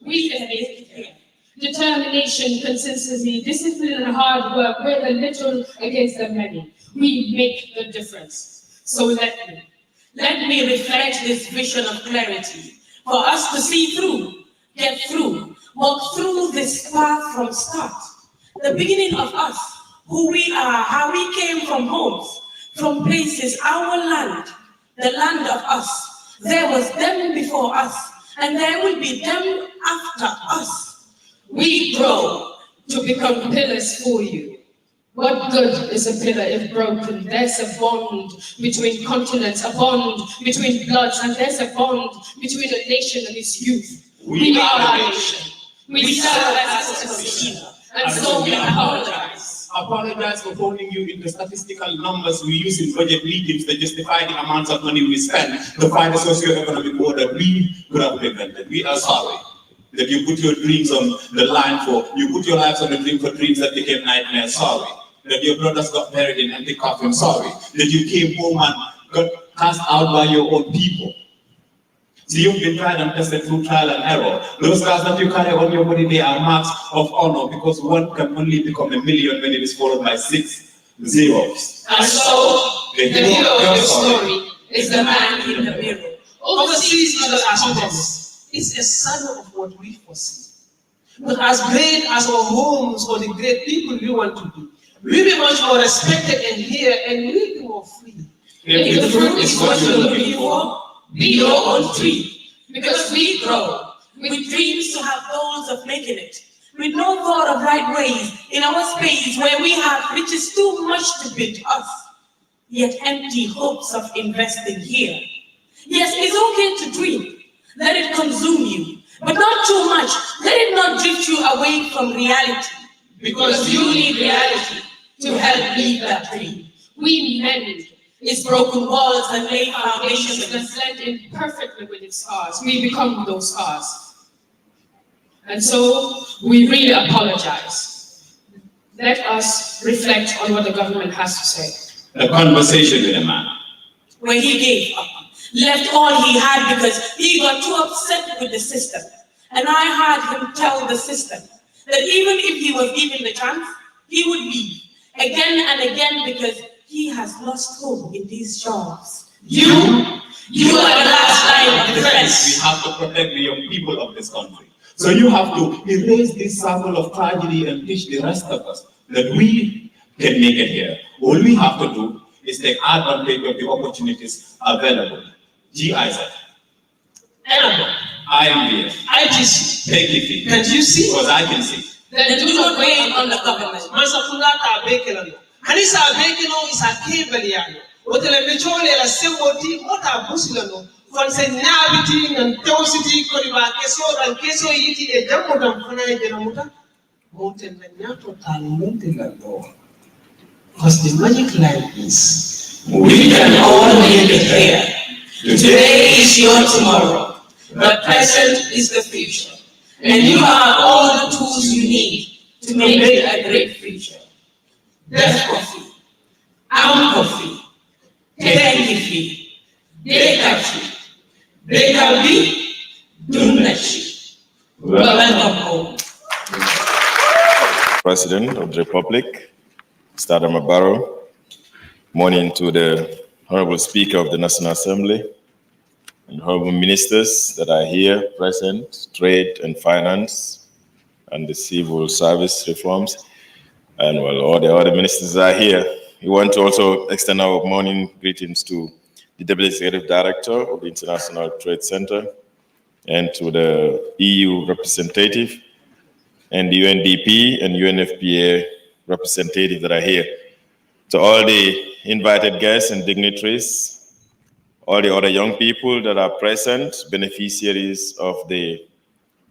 we can make it here. Determination, consistency, discipline, and hard work, we're the little against the many. We make the difference. So let me reflect this vision of clarity for us to see through, get through, walk through this path from start. The beginning of us, who we are, how we came from homes, from places, our land, the land of us. There was them before us, and there will be them after us. We grow to become pillars for you. What good is a pillar if broken? There's a bond between continents, a bond between bloods, and there's a bond between a nation and its youth. We are our nation. We serve as a consumer, and so we apologize. Apologize for holding you in the statistical numbers we use in budget meetings that justify the amounts of money we spend to find a socio-economic order we could have prevented. We are sorry that you put your dreams on the line you put your lives on the dream for dreams that became nightmares. Sorry that your brothers got married in empty coffins. Sorry that you came home and got cast out by your own people. So you've been tried and tested through trial and error. Those scars that you carry on your body, they are marks of honor, because one can only become a million when it is followed by 6 zeros. And so, the hero of your story is the man in the mirror. Overseas is as it's a shadow of what we foresee. But as great as our homes or the great people we want to be, we'll be much more respected and here, and we'll be more free. If the fruit is what you're looking for, be your own tree, because we grow with dreams to have goals of making it, with no thought of right ways in our space where we have riches too much to build us, yet empty hopes of investing here. Yes, it's okay to dream. Let it consume you, but not too much. Let it not drift you away from reality, because you need reality to help lead that dream. We mend its broken walls and lay foundations that blend in perfectly with its scars. We become those scars. And so we really apologize. Let us reflect on what the government has to say. A conversation with a man, where he gave up, left all he had because he got too upset with the system. And I had him tell the system that even if he was given the chance, he would leave again and again because he has lost hope in these jobs. You are the last line of defense. We have to protect the young people of this country. So you have to erase this circle of tragedy and teach the rest of us that we can make it here. All we have to do is take advantage of the opportunities available. GIZ, IMVF, ITC, Tekki Fi. Can you see? Because I can see. Then do not wait on the government. Hanisa Bekino is a Kibaliano. What the Mechole la Sewoti, what a Busilano, Fonsenabiti and Tosity, Koriba, Keso, and Keso Yiti, a Jamodam Fana Genamuta, Mountain Manato Talmutilano. Because the magic line is we can all make it here. Today is your tomorrow. The present is the future. And you have all the tools you need to make it a great future. There's coffee, coffee, Tekki Fi, they can be Dunachi. Welcome home. President of the Republic, Mr. Barrow, morning to the Honorable Speaker of the National Assembly, and Honorable Ministers that are here present, Trade and Finance, and the Civil Service Reforms. And well, all the other ministers are here. We want to also extend our morning greetings to the Deputy Executive Director of the International Trade Center, and to the EU representative, and the UNDP and UNFPA representatives that are here. To all the invited guests and dignitaries, all the other young people that are present, beneficiaries of the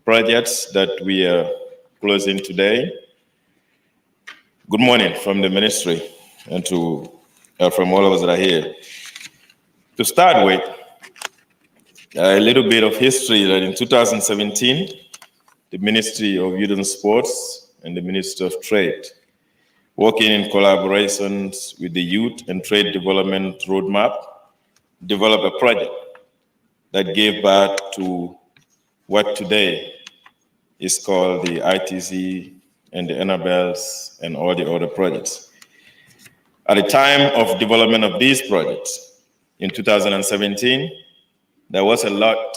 projects that we are closing today. Good morning from the ministry and from all of us that are here. To start with, a little bit of history that in 2017, the Ministry of Youth and Sports and the Ministry of Trade, working in collaborations with the Youth and Trade Development Roadmap, developed a project that gave birth to what today is called the ITC and the Annabelles and all the other projects. At the time of development of these projects, in 2017, there was a lot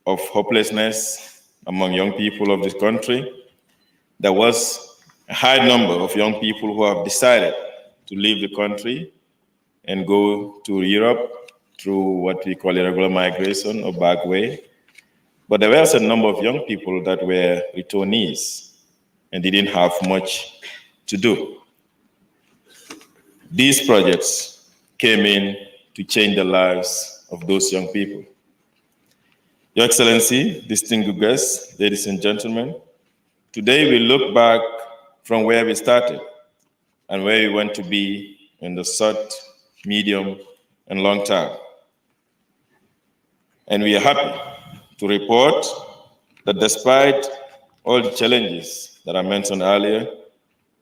of hopelessness among young people of this country. There was a high number of young people who have decided to leave the country and go to Europe through what we call irregular migration or back way. But there was a number of young people that were returnees and they didn't have much to do. These projects came in to change the lives of those young people. Your Excellency, distinguished guests, ladies and gentlemen, today we look back from where we started and where we want to be in the short, medium, and long term. And we are happy to report that despite all the challenges that I mentioned earlier,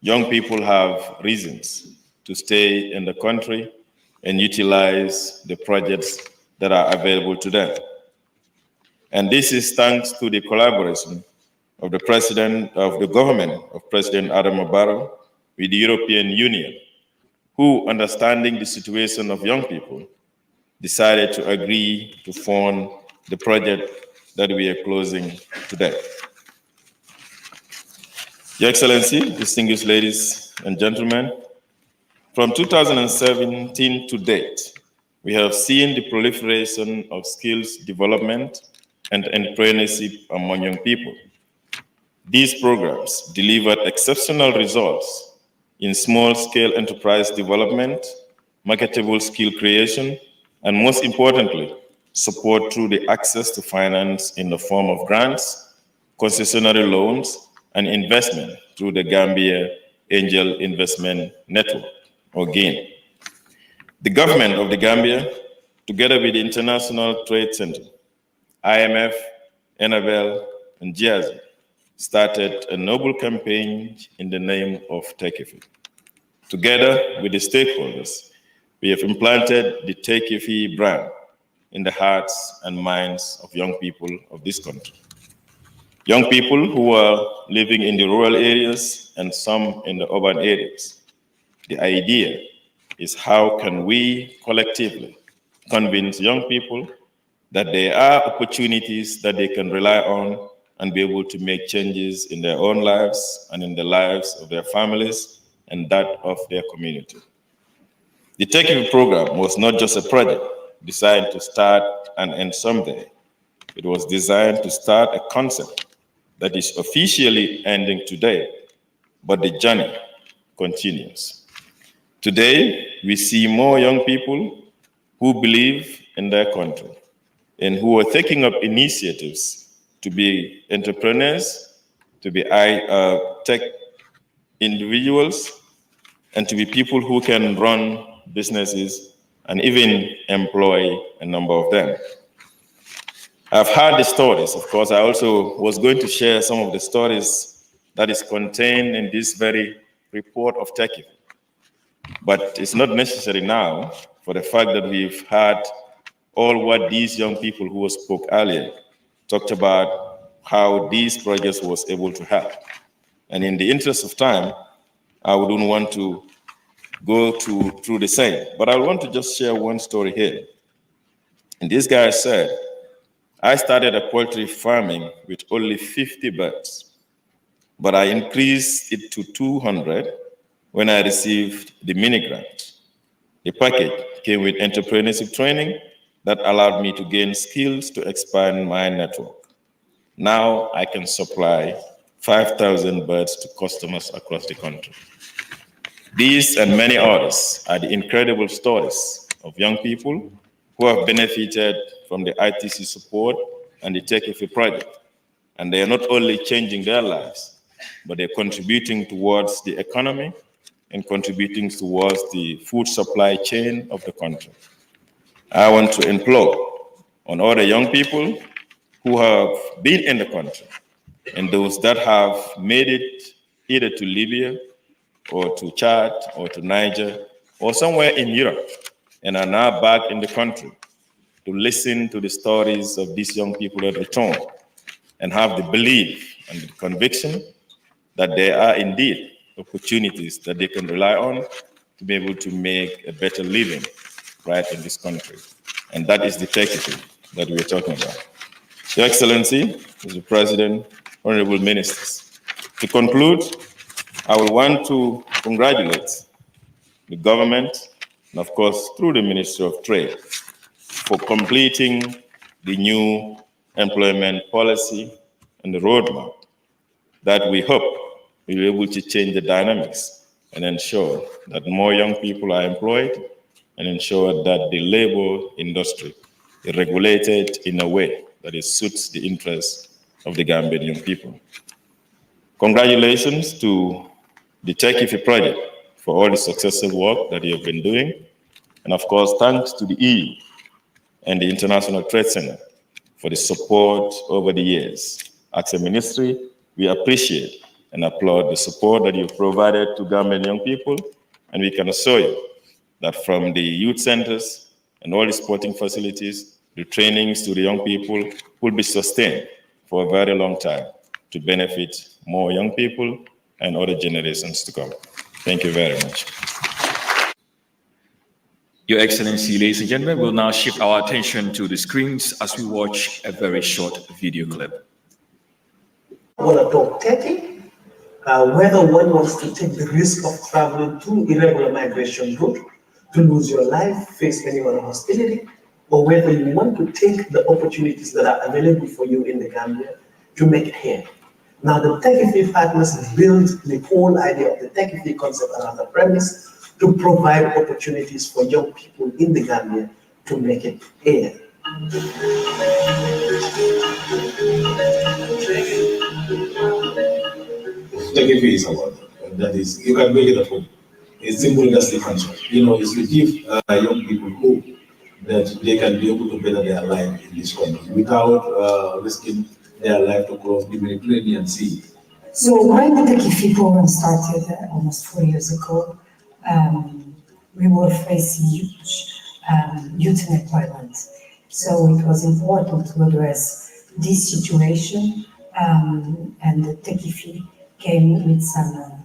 young people have reasons to stay in the country and utilize the projects that are available to them. And this is thanks to the collaboration of the President of the government of President Barrow with the European Union, who, understanding the situation of young people, decided to agree to fund the project that we are closing today. Your Excellency, distinguished ladies and gentlemen, from 2017 to date, we have seen the proliferation of skills development and entrepreneurship among young people. These programs delivered exceptional results in small-scale enterprise development, marketable skill creation, and most importantly, support through the access to finance in the form of grants, concessionary loans, and investment through the Gambia Angel Investment Network, or GAIN. The government of the Gambia, together with the International Trade Center, IMF, NFL, and GIAZ, started a noble campaign in the name of Tekki Fi. Together with the stakeholders, we have implanted the Tekki Fi brand in the hearts and minds of young people of this country. Young people who are living in the rural areas and some in the urban areas. The idea is how can we collectively convince young people that there are opportunities that they can rely on and be able to make changes in their own lives and in the lives of their families and that of their community. The Tekki Fi program was not just a project designed to start and end someday. It was designed to start a concept that is officially ending today, but the journey continues. Today, we see more young people who believe in their country and who are taking up initiatives to be entrepreneurs, to be tech individuals, and to be people who can run businesses and even employ a number of them. I've heard the stories. Of course, I also was going to share some of the stories that is contained in this very report of Tekki Fi. But it's not necessary now for the fact that we've had all what these young people who spoke earlier talked about how these projects was able to help. And in the interest of time, I wouldn't want to go through the same, but I want to just share one story here. And this guy said, I started a poultry farming with only 50 birds, but I increased it to 200 when I received the mini grant. The package came with entrepreneurship training that allowed me to gain skills to expand my network. Now I can supply 5,000 birds to customers across the country. These and many others are the incredible stories of young people who have benefited from the ITC support and the Tekki Fi project. And they are not only changing their lives, but they're contributing towards the economy and contributing towards the food supply chain of the country. I want to implore on all the young people who have been in the country and those that have made it either to Libya or to Chad or to Niger or somewhere in Europe and are now back in the country to listen to the stories of these young people that return and have the belief and the conviction that there are indeed opportunities that they can rely on to be able to make a better living right in this country. And that is the Techify that we're talking about. Your Excellency, Mr. President, honorable ministers, to conclude, I will want to congratulate the government, and of course, through the Ministry of Trade, for completing the new employment policy and the roadmap that we hope will be able to change the dynamics and ensure that more young people are employed and ensure that the labor industry is regulated in a way that it suits the interests of the Gambian young people. Congratulations to the Tekki Fi project for all the successful work that you have been doing. And of course, thanks to the EU and the International Trade Center for the support over the years. As a ministry, we appreciate and applaud the support that you've provided to Gambian young people. And we can assure you that from the youth centers and all the sporting facilities, the trainings to the young people will be sustained for a very long time to benefit more young people and other generations to come. Thank you very much. Your Excellency, ladies and gentlemen, we'll now shift our attention to the screens as we watch a very short video clip. I want to talk Tekki, whether one wants to take the risk of traveling through irregular migration route to lose your life, face any other hostility, or whether you want to take the opportunities that are available for you in the Gambia to make it here. Now, the Techify partners build the whole idea of the Techify concept around the premise to provide opportunities for young people in the Gambia to make it here. Techify is about that. That is, you can make it at home. It's simple as the concept. You know, it's to give young people hope that they can be able to better their life in this country without risking their life to cross the Mediterranean Sea. So when the Tekki Fi program started almost 4 years ago, we were facing huge youth unemployment. So it was important to address this situation, and the Tekki Fi came with some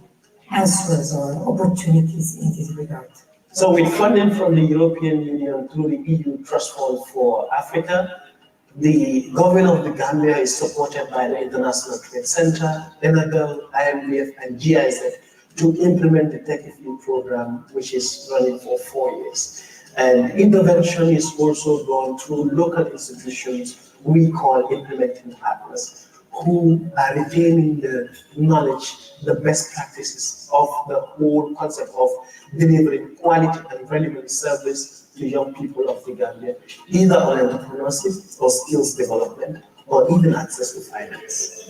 answers or opportunities in this regard. So with funding from the European Union through the EU Trust Fund for Africa, the government of the Gambia is supported by the International Trade Center, NAGL, IMBF, and GIZ to implement the Tekki Fi program, which is running for 4 years. And intervention is also done through local institutions we call implementing partners, who are retaining the knowledge, the best practices of the whole concept of delivering quality and relevant service to young people of the Gambia, either on entrepreneurship or skills development, or even access to finance.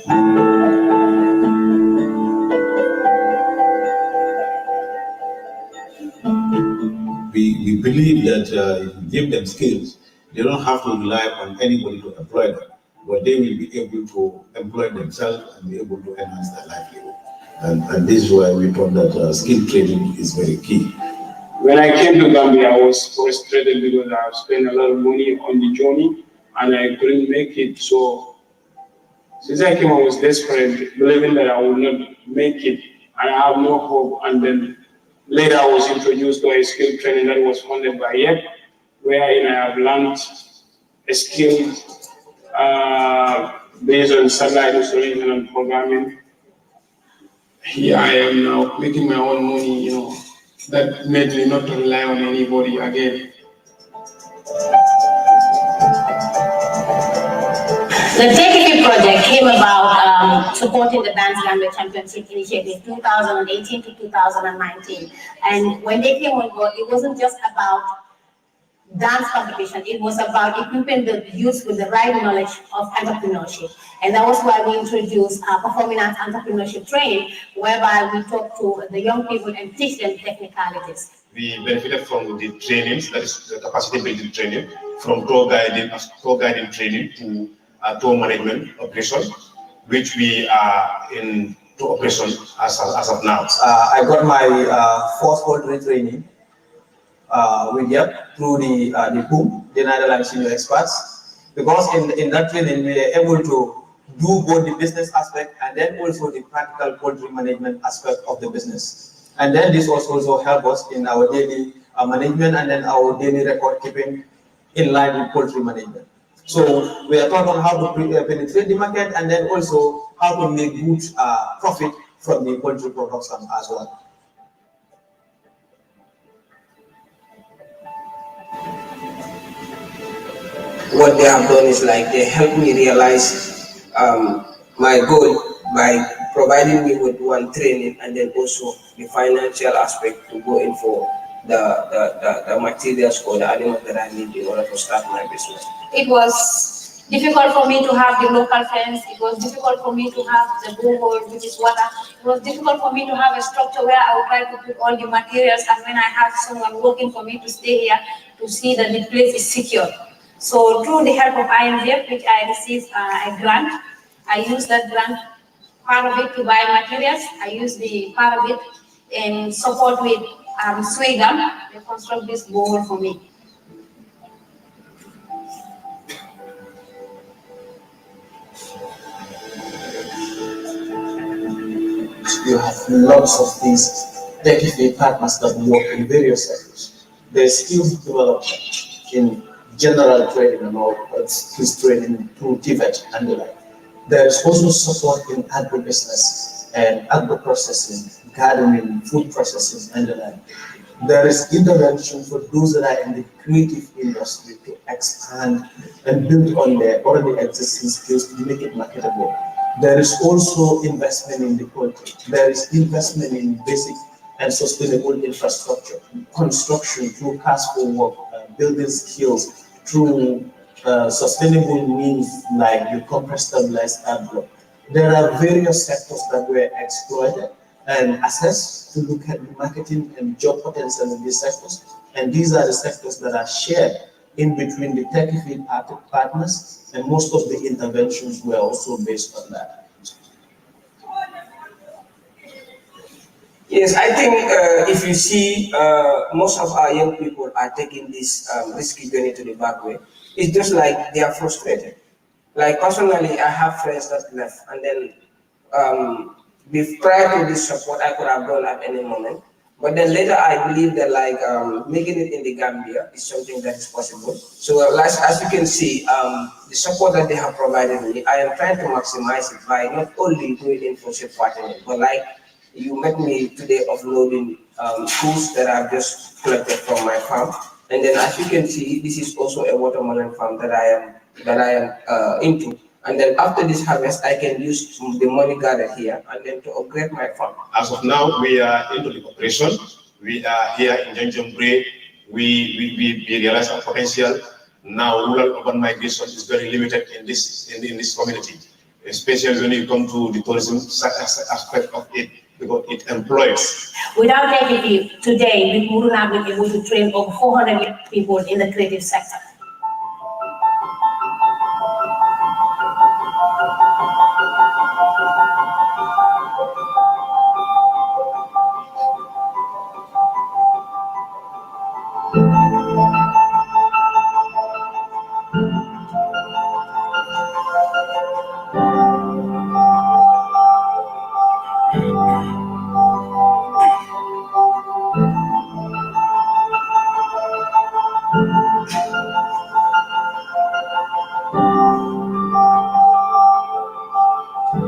We believe that if you give them skills, they don't have to rely on anybody to employ them, but they will be able to employ themselves and be able to enhance their livelihood. And this is why we thought that skill training is very key. When I came to Gambia, I was frustrated because I spent a lot of money on the journey and I couldn't make it. So since I came, I was desperate, believing that I would not make it and I have no hope. And then later I was introduced to a skill training that was funded by YEP, wherein I have learned a skill based on satellite installation and programming. Here I am now making my own money, you know. That made me not to rely on anybody again. The Tekki Fi project came about supporting the Dance Gambia Championship Initiative 2018 to 2019. And when they came on board, it wasn't just about dance competition, it was about equipping the youth with the right knowledge of entrepreneurship. And that was why we introduced performing arts entrepreneurship training, whereby we talk to the young people and teach them technicalities. We benefited from the trainings, that is the capacity building training, from tour guiding training to tour management operations. which we are in operation as of now? I got my first poultry training with YEP through the PUM, the Netherlands Senior Experts, because in that training we were able to do both the business aspect and then also the practical poultry management aspect of the business. And then this also helped us in our daily management and then our daily record keeping in line with poultry management. So we are taught on how to penetrate the market and then also how to make good profit from the poultry production as well. What they have done is like they helped me realize my goal by providing me with one training and then also the financial aspect to go in for the materials or the animals that I need in order to start my business. It was difficult for me to have the local friends. It was difficult for me to have the borehole, which is water. It was difficult for me to have a structure where I would try to put all the materials, and when I have someone working for me to stay here to see that the place is secure. So through the help of IMDF, which I received a grant, I used that grant, part of it to buy materials. I used the part of it in support with Sweden. They construct this borehole for me. You have lots of these Tekki Fi partners that work in various sectors. There's skills development in general trading and all, skills trading through TVET and the like. There is also support in agribusiness and agro-processing, gardening, food processing and the like. There is intervention for those that are in the creative industry to expand and build on their already existing skills to make it marketable. There is also investment in the poultry. There is investment in basic and sustainable infrastructure, construction through cash for work, building skills through sustainable means like the compressed stabilized agro. There are various sectors that were exploited and assessed to look at the marketing and job potential in these sectors. And these are the sectors that are shared in between the Tekki Fi partners, and most of the interventions were also based on that. Yes, I think if you see most of our young people are taking this risky journey to the back way, it's just like they are frustrated. Like personally, I have friends that left, and then prior to this support, I could have gone at any moment. But then later, I believe that like making it in the Gambia is something that is possible. So as you can see, the support that they have provided me, I am trying to maximize it by not only doing internship partnering, but like you met me today offloading tools that I've just collected from my farm. And then as you can see, this is also a watermelon farm that I am into. And then after this harvest, I can use the money gathered here and then to upgrade my farm. As of now, we are into the operation. We are here in Janjambure. We realize our potential. Now, rural urban migration is very limited in this community, especially when you come to the tourism aspect of it, because it employs. Without Tekki Fi, today we would not have been able to train over 400 people in the creative sector.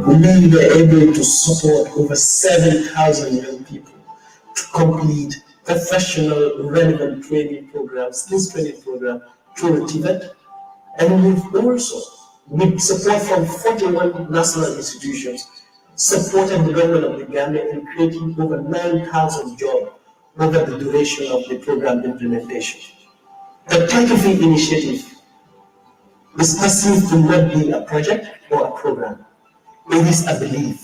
We were able to support over 7,000 young people to complete professional relevant training programs, skills training program through TVET. And we've also, with support from 41 national institutions, supported the government of the Gambia in creating over 9,000 jobs over the duration of the program implementation. The Tekki Fi initiative is perceived to not be a project or a program. It is a belief.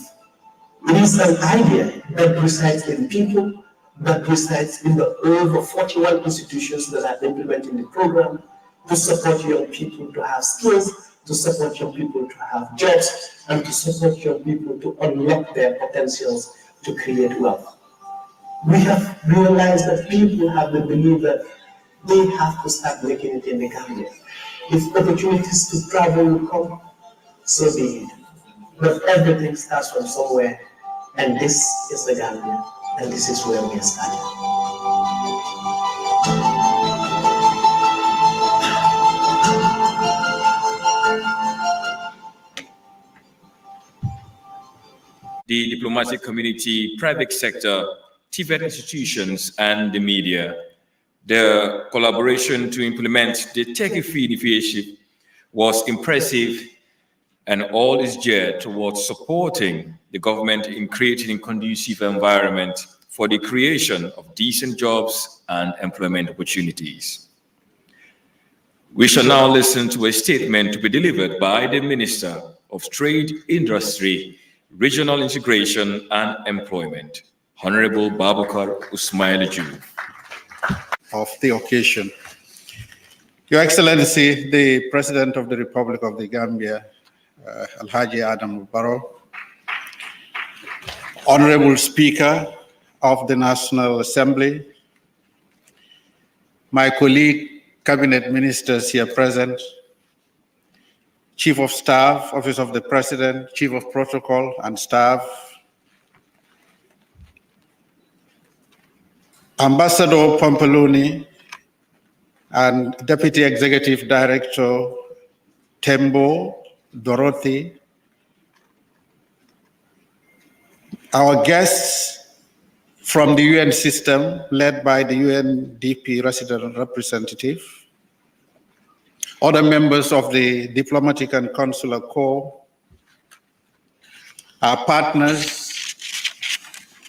It is an idea that resides in people, that resides in the over 41 institutions that are implementing the program to support young people to have skills to support young people to have jobs, and to support young people to unlock their potentials to create wealth. We have realized that people have the belief that they have to start making it in the Gambia. If opportunities to travel will come, so be it. But everything starts from somewhere, and this is the Gambia, and this is where we are starting. The diplomatic community, private sector, TVET institutions, and the media. The collaboration to implement the Tekki Fi initiative was impressive, and all is geared towards supporting the government in creating a conducive environment for the creation of decent jobs and employment opportunities. We shall now listen to a statement to be delivered by the Minister of Trade, Industry, Regional Integration and Employment, Honorable Babukar Usmail-Ju. Of the occasion. Your Excellency, the President of the Republic of the Gambia, Alhaji Adam Barrow, Honorable Speaker of the National Assembly, my colleague, Cabinet Ministers here present, Chief of Staff, Office of the President, Chief of Protocol and Staff, Ambassador Pompoloni and Deputy Executive Director Tembo Dorothy, our guests from the UN system led by the UNDP resident representative, other members of the Diplomatic and Consular Corps, our partners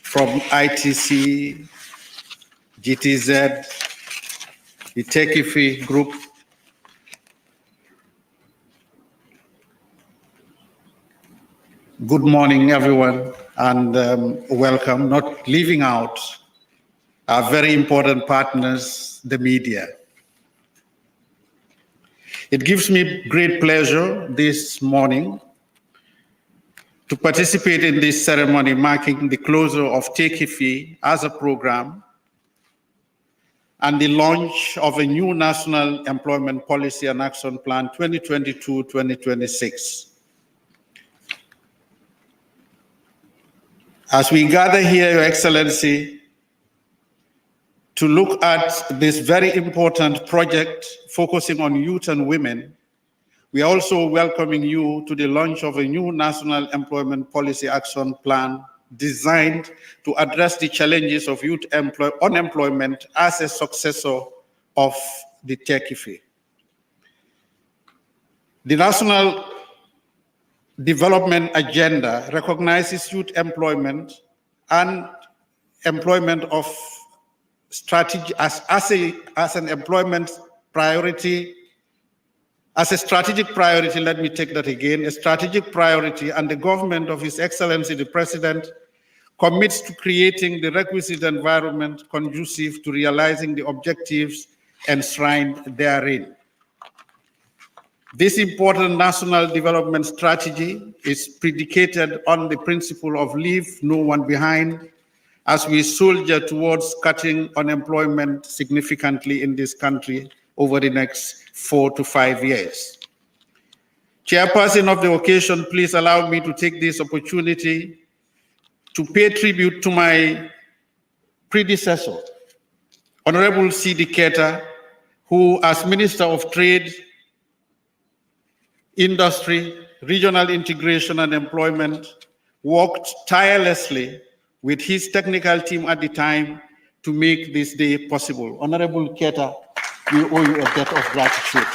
from ITC, GTZ, the Tekki Fi group, good morning everyone, and welcome, not leaving out our very important partners, the media. It gives me great pleasure this morning to participate in this ceremony marking the closure of Tekki Fi as a program and the launch of a new National Employment Policy and Action Plan 2022-2026. As we gather here, Your Excellency, to look at this very important project focusing on youth and women, we are also welcoming you to the launch of a new National Employment Policy Action Plan designed to address the challenges of youth unemployment as a successor of the Tekki Fi. The National Development Agenda recognizes youth employment and employment of strategy as an employment priority, as a strategic priority. Let me take that again, a strategic priority, and the government of His Excellency the President commits to creating the requisite environment conducive to realizing the objectives enshrined therein. This important national development strategy is predicated on the principle of leave no one behind as we soldier towards cutting unemployment significantly in this country over the next 4 to 5 years. Chairperson of the occasion, please allow me to take this opportunity to pay tribute to my predecessor, Honorable C.D. Keita, who as Minister of Trade, Industry, Regional Integration and Employment, worked tirelessly with his technical team at the time to make this day possible. Honorable Keita, we owe you a debt of gratitude.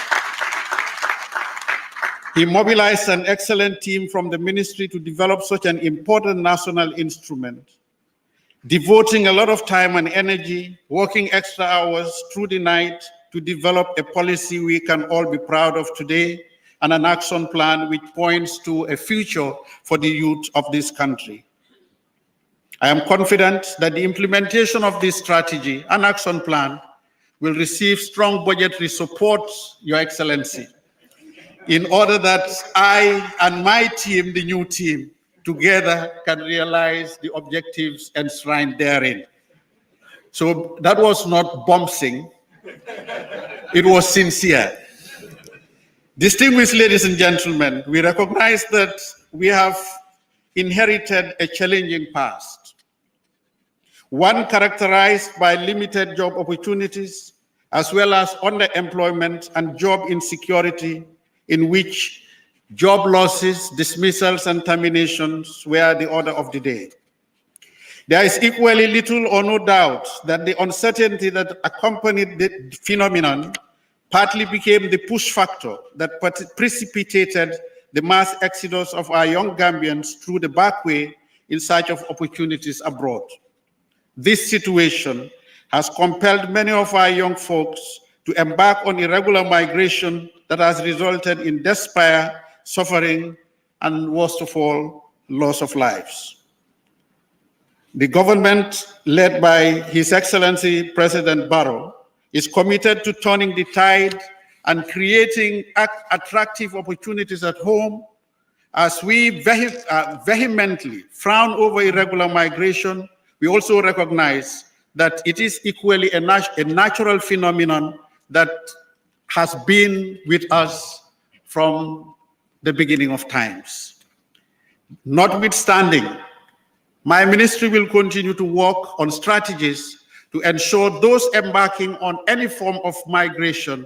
He mobilized an excellent team from the ministry to develop such an important national instrument, devoting a lot of time and energy, working extra hours through the night to develop a policy we can all be proud of today, and an action plan which points to a future for the youth of this country. I am confident that the implementation of this strategy and action plan will receive strong budgetary support, Your Excellency. in order that I and my team, the new team, together can realize the objectives enshrined therein. So that was not bombsing, it was sincere. Distinguished ladies and gentlemen, we recognize that we have inherited a challenging past, one characterized by limited job opportunities, as well as underemployment and job insecurity, in which job losses, dismissals, and terminations were the order of the day. There is equally little or no doubt that the uncertainty that accompanied the phenomenon partly became the push factor that precipitated the mass exodus of our young Gambians through the back way in search of opportunities abroad. This situation has compelled many of our young folks to embark on irregular migration that has resulted in despair, suffering, and worst of all, loss of lives. The government, led by His Excellency President Barrow, is committed to turning the tide and creating attractive opportunities at home. As we vehemently frown over irregular migration, we also recognize that it is equally a natural phenomenon that has been with us from the beginning of times. Notwithstanding, my ministry will continue to work on strategies to ensure those embarking on any form of migration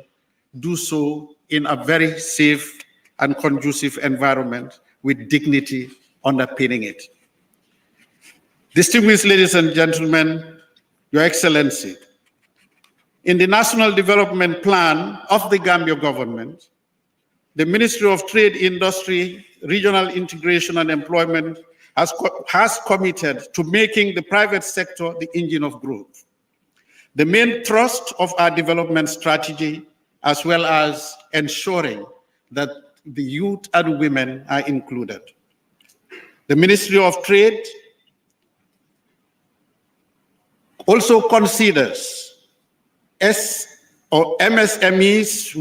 do so in a very safe and conducive environment with dignity underpinning it. Distinguished ladies and gentlemen, Your Excellency, in the National Development Plan of the Gambia government, the Ministry of Trade, Industry, Regional Integration and Employment has committed to making the private sector the engine of growth, the main thrust of our development strategy, as well as ensuring that the youth and women are included. The Ministry of Trade also considers MSMEs,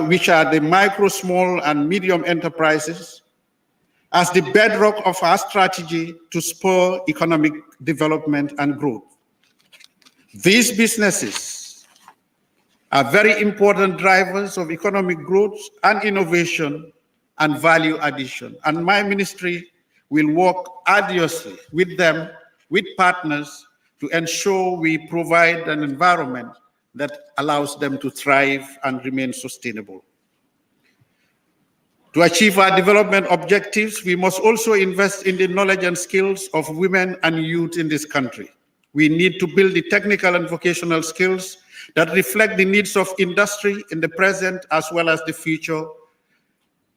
which are the micro, small, and medium enterprises, as the bedrock of our strategy to spur economic development and growth. These businesses are very important drivers of economic growth and innovation and value addition. And my ministry will work arduously with them, with partners, to ensure we provide an environment that allows them to thrive and remain sustainable. To achieve our development objectives, we must also invest in the knowledge and skills of women and youth in this country. We need to build the technical and vocational skills that reflect the needs of industry in the present as well as the future.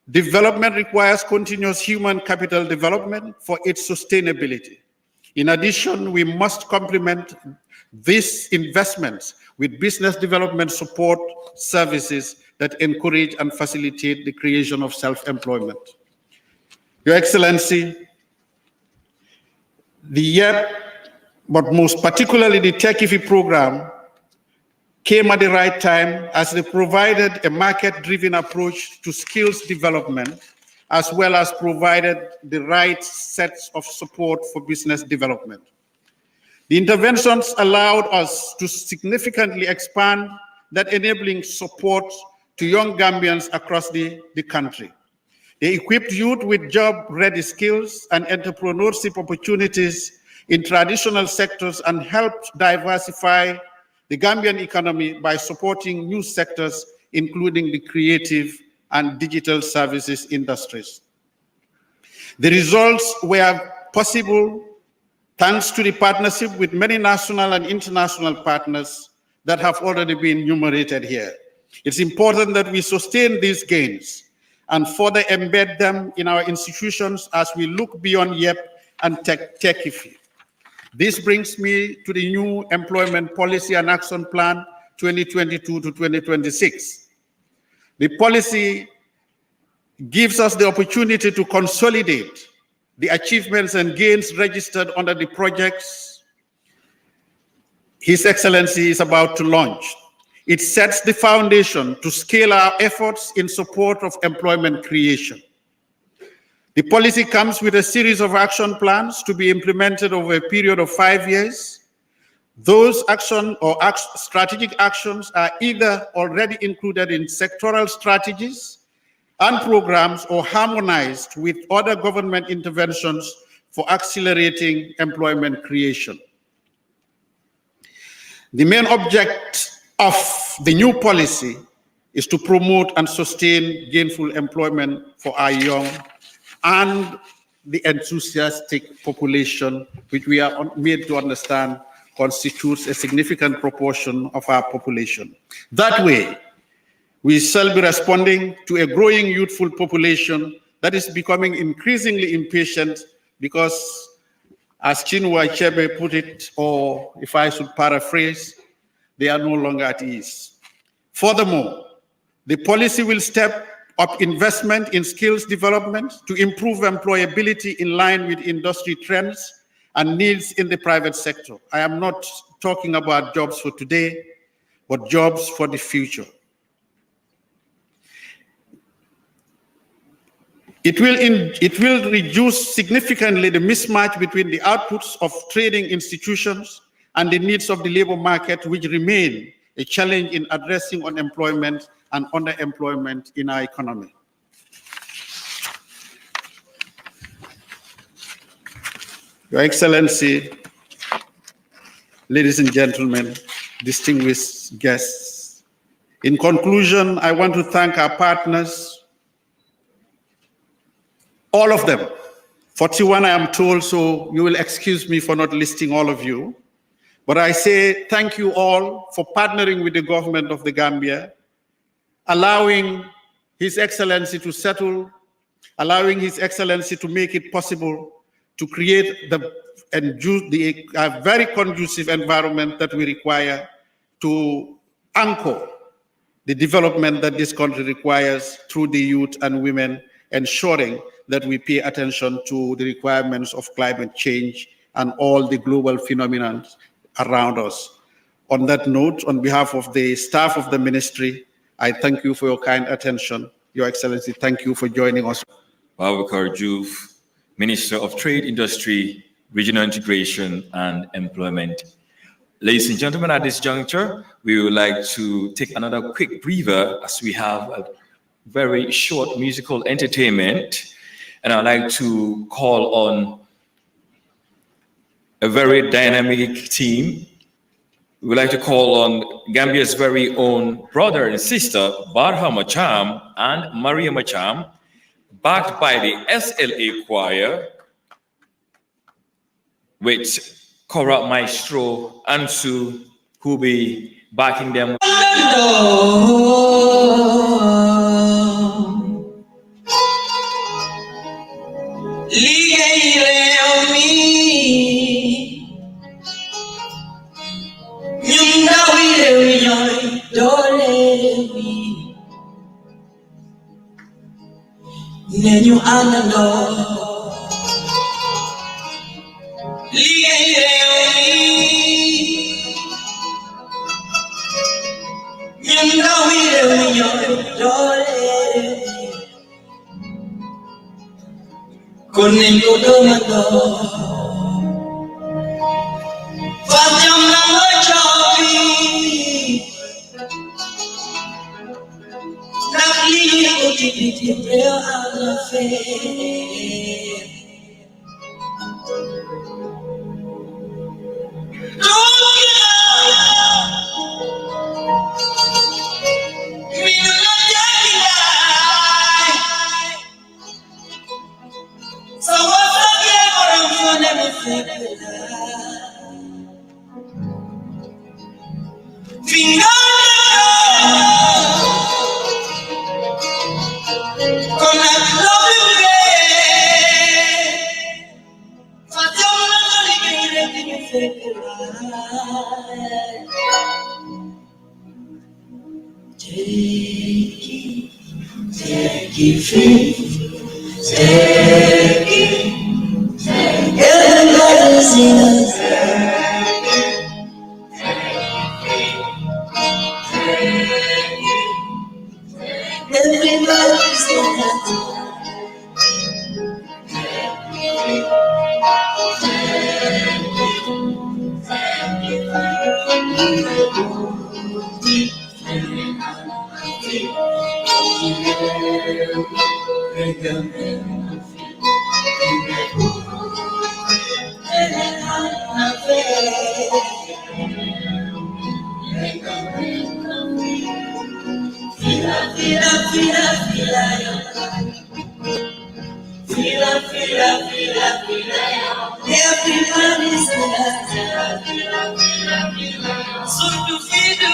Development requires continuous human capital development for its sustainability. In addition, we must complement these investments with business development support services that encourage and facilitate the creation of self-employment. Your Excellency, but most particularly the Tekki Fi program, came at the right time as they provided a market-driven approach to skills development, as well as provided the right sets of support for business development. The interventions allowed us to significantly expand that enabling support to young Gambians across the country. They equipped youth with job-ready skills and entrepreneurship opportunities in traditional sectors and helped diversify the Gambian economy by supporting new sectors, including the creative and digital services industries. The results were possible thanks to the partnership with many national and international partners that have already been enumerated here. It's important that we sustain these gains and further embed them in our institutions as we look beyond YEP and Tekki Fi. This brings me to the new Employment Policy and Action Plan 2022 to 2026. The policy gives us the opportunity to consolidate the achievements and gains registered under the projects His Excellency is about to launch. It sets the foundation to scale our efforts in support of employment creation. The policy comes with a series of action plans to be implemented over a period of 5 years. Those strategic actions are either already included in sectoral strategies and programs or harmonized with other government interventions for accelerating employment creation. The main object of the new policy is to promote and sustain gainful employment for our young and the enthusiastic population, which we are made to understand constitutes a significant proportion of our population. That way, we shall be responding to a growing youthful population that is becoming increasingly impatient because, as Chinua Achebe put it, or if I should paraphrase, they are no longer at ease. Furthermore, the policy will step up investment in skills development to improve employability in line with industry trends and needs in the private sector. I am not talking about jobs for today, but jobs for the future. It will reduce significantly the mismatch between the outputs of trading institutions and the needs of the labor market, which remain a challenge in addressing unemployment and underemployment in our economy. Your Excellency, ladies and gentlemen, distinguished guests, in conclusion, I want to thank our partners, all of them. 41 I am told, so you will excuse me for not listing all of you. But I say thank you all for partnering with the government of the Gambia, allowing His Excellency to settle, allowing His Excellency to make it possible to create a very conducive environment that we require to anchor the development that this country requires through the youth and women, ensuring that we pay attention to the requirements of climate change and all the global phenomena around us. On that note, on behalf of the staff of the ministry, I thank you for your kind attention. Your Excellency, thank you for joining us. Babakar Juf, Minister of Trade, Industry, Regional Integration and Employment. Ladies and gentlemen, at this juncture, we would like to take another quick breather as we have a very short musical entertainment. And I'd like to call on a very dynamic team. We would like to call on Gambia's very own brother and sister, Barha Macham and Maria Macham, backed by the SLA Choir, with Kora Maestro Ansu, who will be backing them. Nenyu anando Tekki Fi, everybody sing. Everybody's so to feel the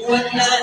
what not,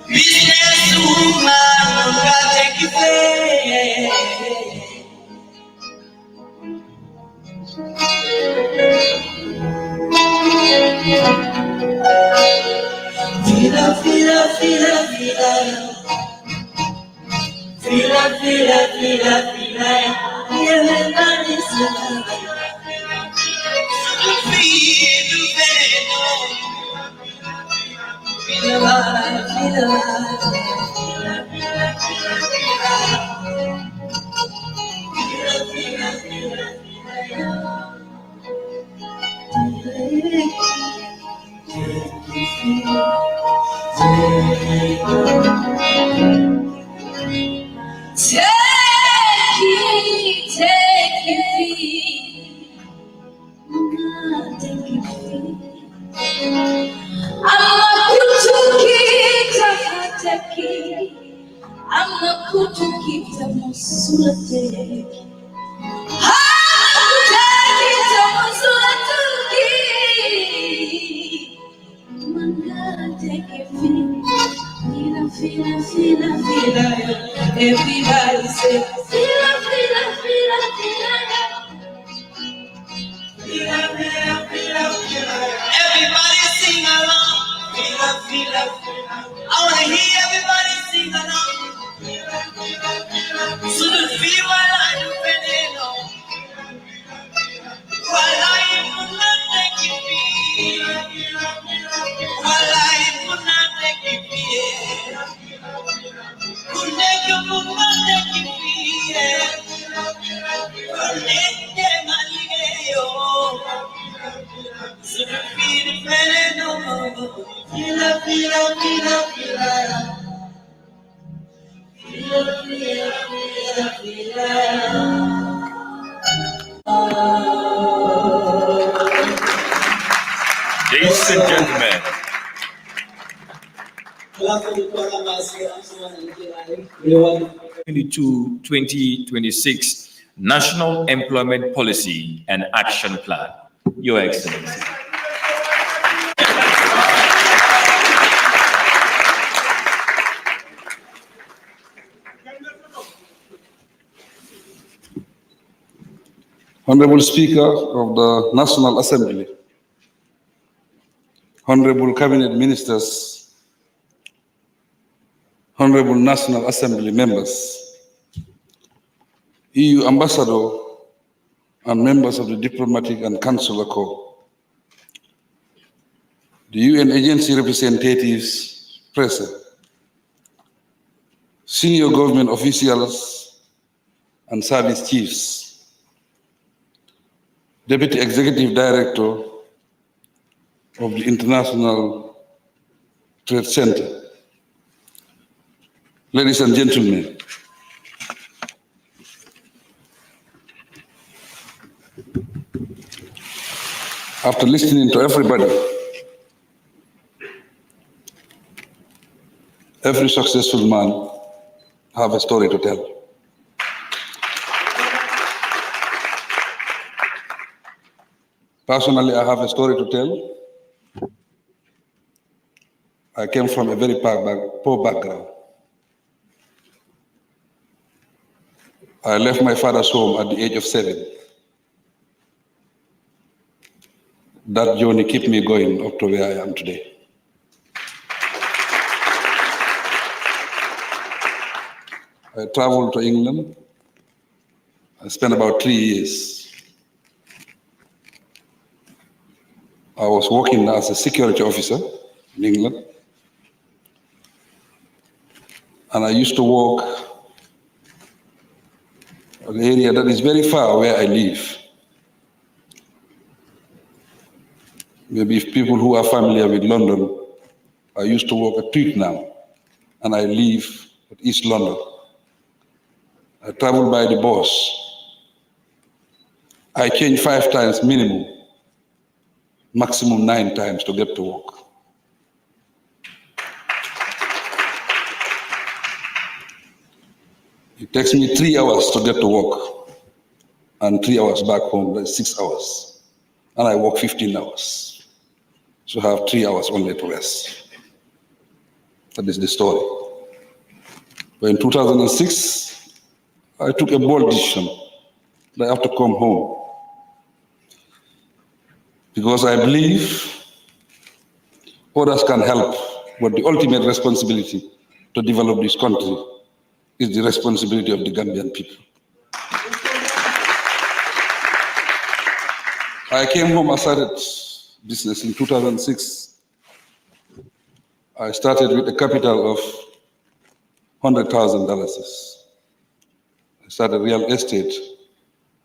business woman, Tekki Fi. Fila, everybody I'm not good to keep the Musulate. Everybody say, fila. Everybody sing along. Fila. I want to hear everybody sing along. So the feel while I do veneno. While I could not take it be. While I could not take it be. Could make you could not take it be. Could make them a so the feel veneno. Fila. Ladies and gentlemen, 2022-2026 National Employment Policy and Action Plan. Your Excellency. Honorable Speaker of the National Assembly, Honorable Cabinet Ministers, Honorable National Assembly members, EU Ambassador, and members of the Diplomatic and Consular Corps, the UN agency representatives present, senior government officials and service chiefs, Deputy Executive Director of the International Trade Center, ladies and gentlemen, after listening to everybody, every successful man have a story to tell. Personally, I have a story to tell. I came from a very poor background. I left my father's home at the age of 7. that journey kept me going up to where I am today. I traveled to England. I spent about 3 years. I was working as a security officer in England. And I used to walk an area that is very far where I live. Maybe if people who are familiar with London, I used to walk at Twickenham, and I live at East London. I travel by the bus. I change 5 times minimum, maximum 9 times to get to work. It takes me 3 hours to get to work, and 3 hours back home, that's 6 hours. And I work 15 hours. So I have 3 hours only to rest. That is the story. But in 2006, I took a bold decision that I have to come home. Because I believe others can help, but the ultimate responsibility to develop this country is the responsibility of the Gambian people. I came home, I started business in 2006. I started with a capital of $100,000. I started real estate,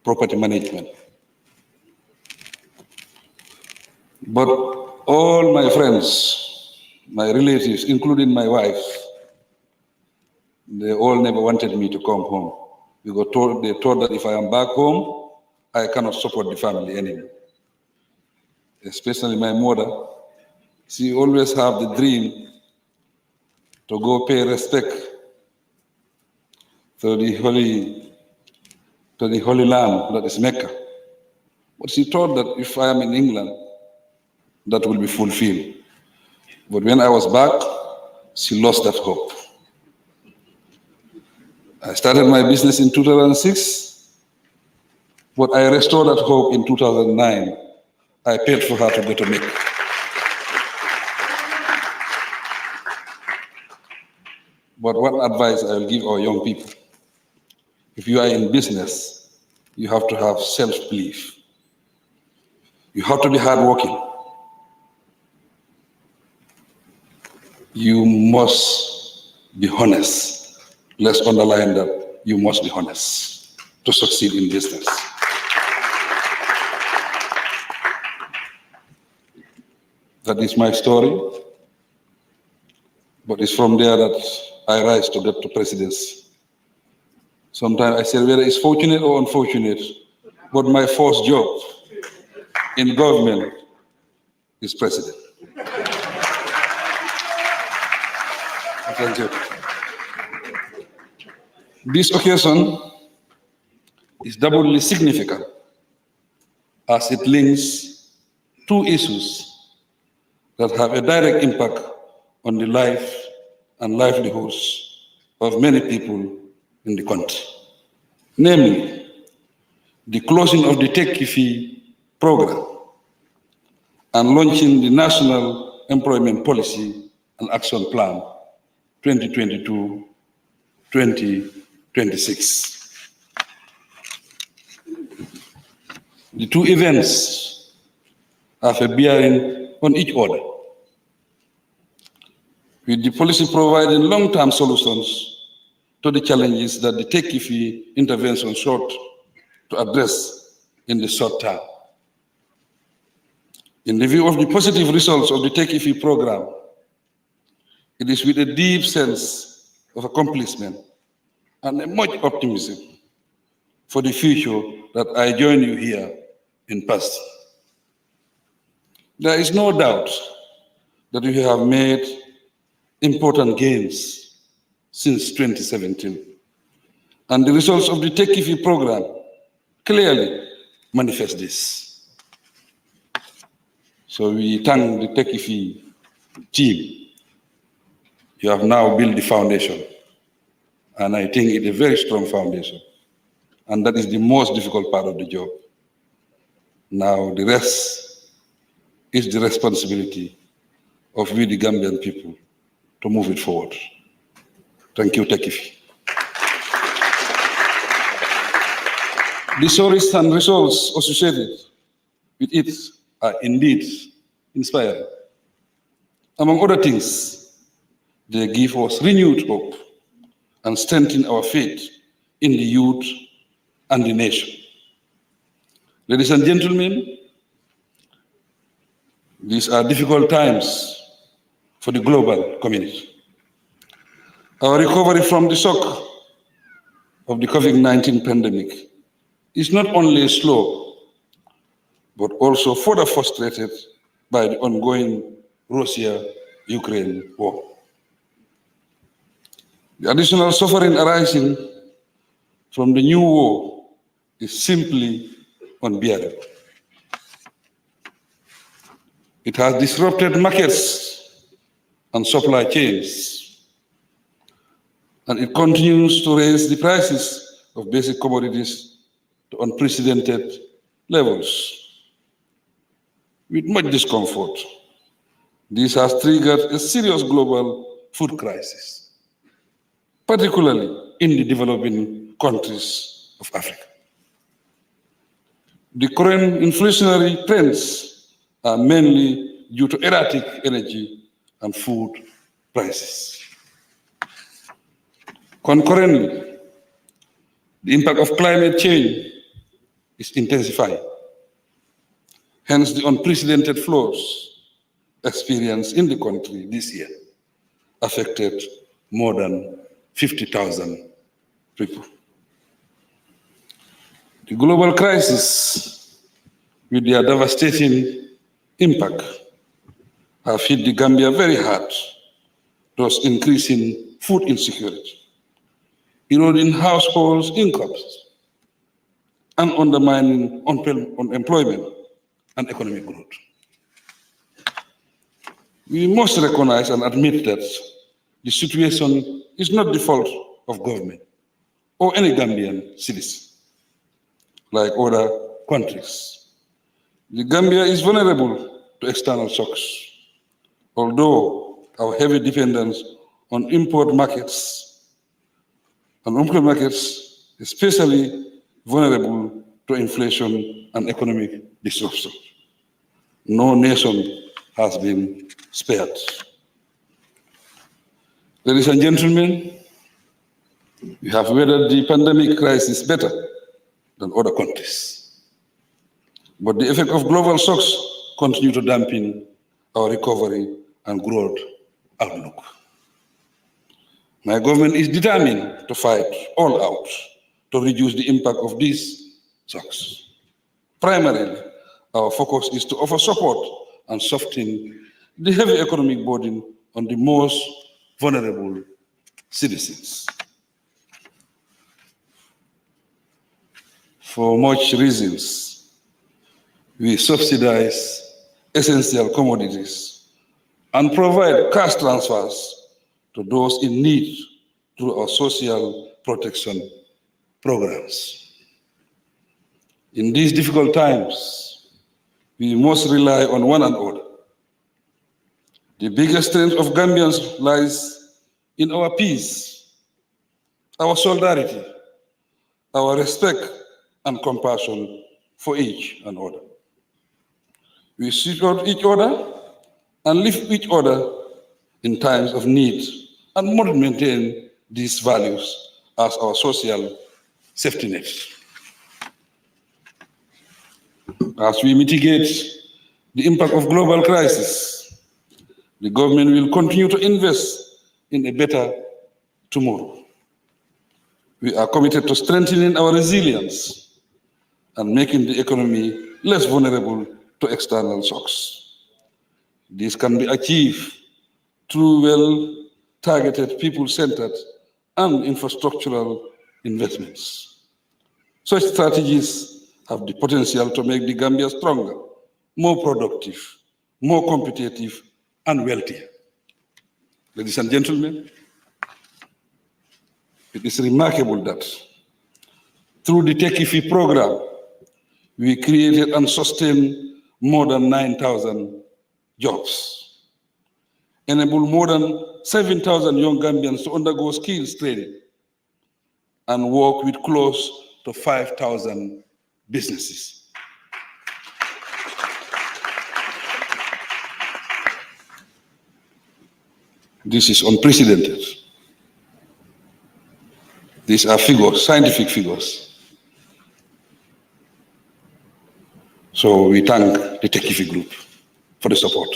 property management. But all my friends, my relatives, including my wife, they all never wanted me to come home. Because they thought that if I am back home, I cannot support the family anymore. Especially my mother. She always have the dream to go pay respect to the holy land that is Mecca. But she thought that if I am in England, that will be fulfilled. But when I was back, she lost that hope. I started my business in 2006, but I restored that hope in 2009. I paid for her to go to Mecca. But what advice I will give our young people? If you are in business, you have to have self-belief. You have to be hardworking. You must be honest. Let's underline that you must be honest to succeed in business. That is my story. But it's from there that I rise to get to presidency. Sometimes I say whether it's fortunate or unfortunate, but my first job in government is president. Thank you. This occasion is doubly significant as it links 2 issues that have a direct impact on the life and livelihoods of many people in the country. Namely, the closing of the Tekki Fi program and launching the National Employment Policy and Action Plan 2022-2026. The 2 events have a bearing on each other, with the policy providing long-term solutions to the challenges that the Tekki Fi intervention sought to address in the short term. In the view of the positive results of the Tekki Fi program, it is with a deep sense of accomplishment and a much optimism for the future that I join you here in person. There is no doubt that we have made important gains since 2017. And the results of the Tekki Fi program clearly manifest this. So we thank the Tekki Fi team. You have now built the foundation. And I think it's a very strong foundation. And that is the most difficult part of the job. Now the rest is the responsibility of we, the Gambian people, to move it forward. Thank you, Tekki Fi. The stories and results associated with it are indeed inspiring. Among other things, they give us renewed hope and strengthen our faith in the youth and the nation. Ladies and gentlemen, these are difficult times for the global community. Our recovery from the shock of the COVID-19 pandemic is not only slow, but also further frustrated by the ongoing Russia-Ukraine war. The additional suffering arising from the new war is simply unbearable. It has disrupted markets and supply chains, and it continues to raise the prices of basic commodities to unprecedented levels. With much discomfort, this has triggered a serious global food crisis, particularly in the developing countries of Africa. The current inflationary trends are mainly due to erratic energy and food prices. Concurrently, the impact of climate change is intensifying. Hence, the unprecedented floods experienced in the country this year affected more than 50,000 people. The global crisis, with their devastating impact, have hit the Gambia very hard, thus increasing food insecurity, eroding households' incomes, and undermining unemployment and economic growth. We must recognize and admit that the situation is not the fault of government or any Gambian citizen. Like other countries, the Gambia is vulnerable to external shocks, although our heavy dependence on import markets especially vulnerable to inflation and economic disruption. No nation has been spared. Ladies and gentlemen, we have weathered the pandemic crisis better than other countries. But the effect of global shocks continue to dampen our recovery and growth outlook. My government is determined to fight all out to reduce the impact of these shocks. Primarily, our focus is to offer support and soften the heavy economic burden on the most vulnerable citizens. For much reasons, we subsidize essential commodities and provide cash transfers to those in need through our social protection programs. In these difficult times, we must rely on one another. The biggest strength of Gambians lies in our peace, our solidarity, our respect and compassion for each and other. We support each other and lift each other in times of need and must maintain these values as our social safety net. As we mitigate the impact of global crisis, the government will continue to invest in a better tomorrow. We are committed to strengthening our resilience and making the economy less vulnerable to external shocks. This can be achieved through well-targeted, people-centered, and infrastructural investments. Such strategies have the potential to make the Gambia stronger, more productive, more competitive, and wealthier. Ladies and gentlemen, it is remarkable that through the Tekki Fi program, we created and sustained more than 9,000 jobs, enable more than 7,000 young Gambians to undergo skills training, and work with close to 5,000 businesses. This is unprecedented. These are figures, scientific figures. So we thank the Tekki Fi group for the support.